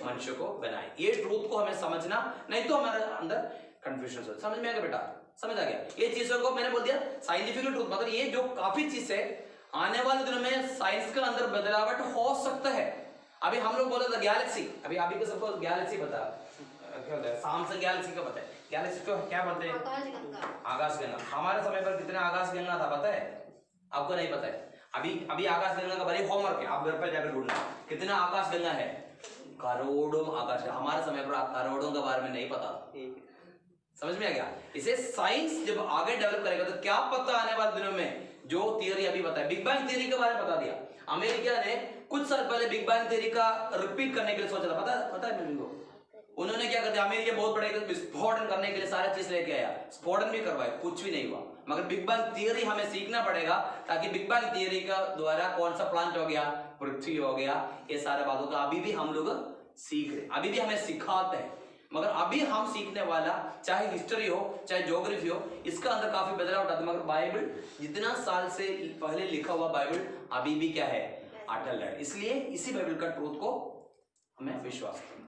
मनुष्य को बनाया। ये ट्रूथ को हमें समझना, नहीं तो हमारे अंदर कंफ्यूजन हो। समझ में आ गया बेटा? समझ आ गया? ये चीजों को मैंने बोल दिया साइंटिफिक ट्रूथ, मतलब ये जो काफी चीज है आने वाले दिनों में साइंस के अंदर बदलावट हो सकता है। अभी हम लोग बोला था गैलेक्सी, अभी को सबको गैलेक्सी पता है, सैमसंग गैलेक्सी का पता है। गैलेक्सी को क्या बोलते हैं? आकाशगंगा। हमारे समय पर कितना आकाशगंगा था पता है? आपको नहीं पता है? अभी आकाशगंगा का बड़ी होमवर्क है, आप घर पर जाकर ढूंढना कितना आकाशगंगा है। करोड़ों आकाशगंगा, हमारे समय पर करोड़ों के बारे में नहीं पता। समझ में आ गया? इसे साइंस जब आगे डेवलप करेगा तो क्या पता आने वाले दिनों में जो थियरी अभी बताया, बिग बैंग थियरी के बारे में बता दिया। अमेरिका ने कुछ साल पहले बिग बैंग थियरी का रिपीट करने के लिए सोचा था, पता है मेरे को? उन्होंने क्या कर दिया, अमेरिका बहुत बड़े विस्फोटन करने के लिए सारा चीज लेके आया, स्फोटन भी करवाया, कुछ भी नहीं हुआ। मगर बिग बैंग थियरी हमें सीखना पड़ेगा, ताकि बिग बैंग थियरी का द्वारा कौन सा प्लांट हो गया, पृथ्वी हो गया, ये सारे बातों का अभी भी हम लोग सीख रहे, अभी भी हमें सिखाते हैं। मगर अभी हम सीखने वाला चाहे हिस्ट्री हो चाहे ज्योग्राफी हो, इसका अंदर काफी बदलाव उठाते। मगर बाइबल जितना साल से पहले लिखा हुआ बाइबल अभी भी क्या है? अटल है। इसलिए इसी बाइबल का ट्रूथ को हमें विश्वास करना।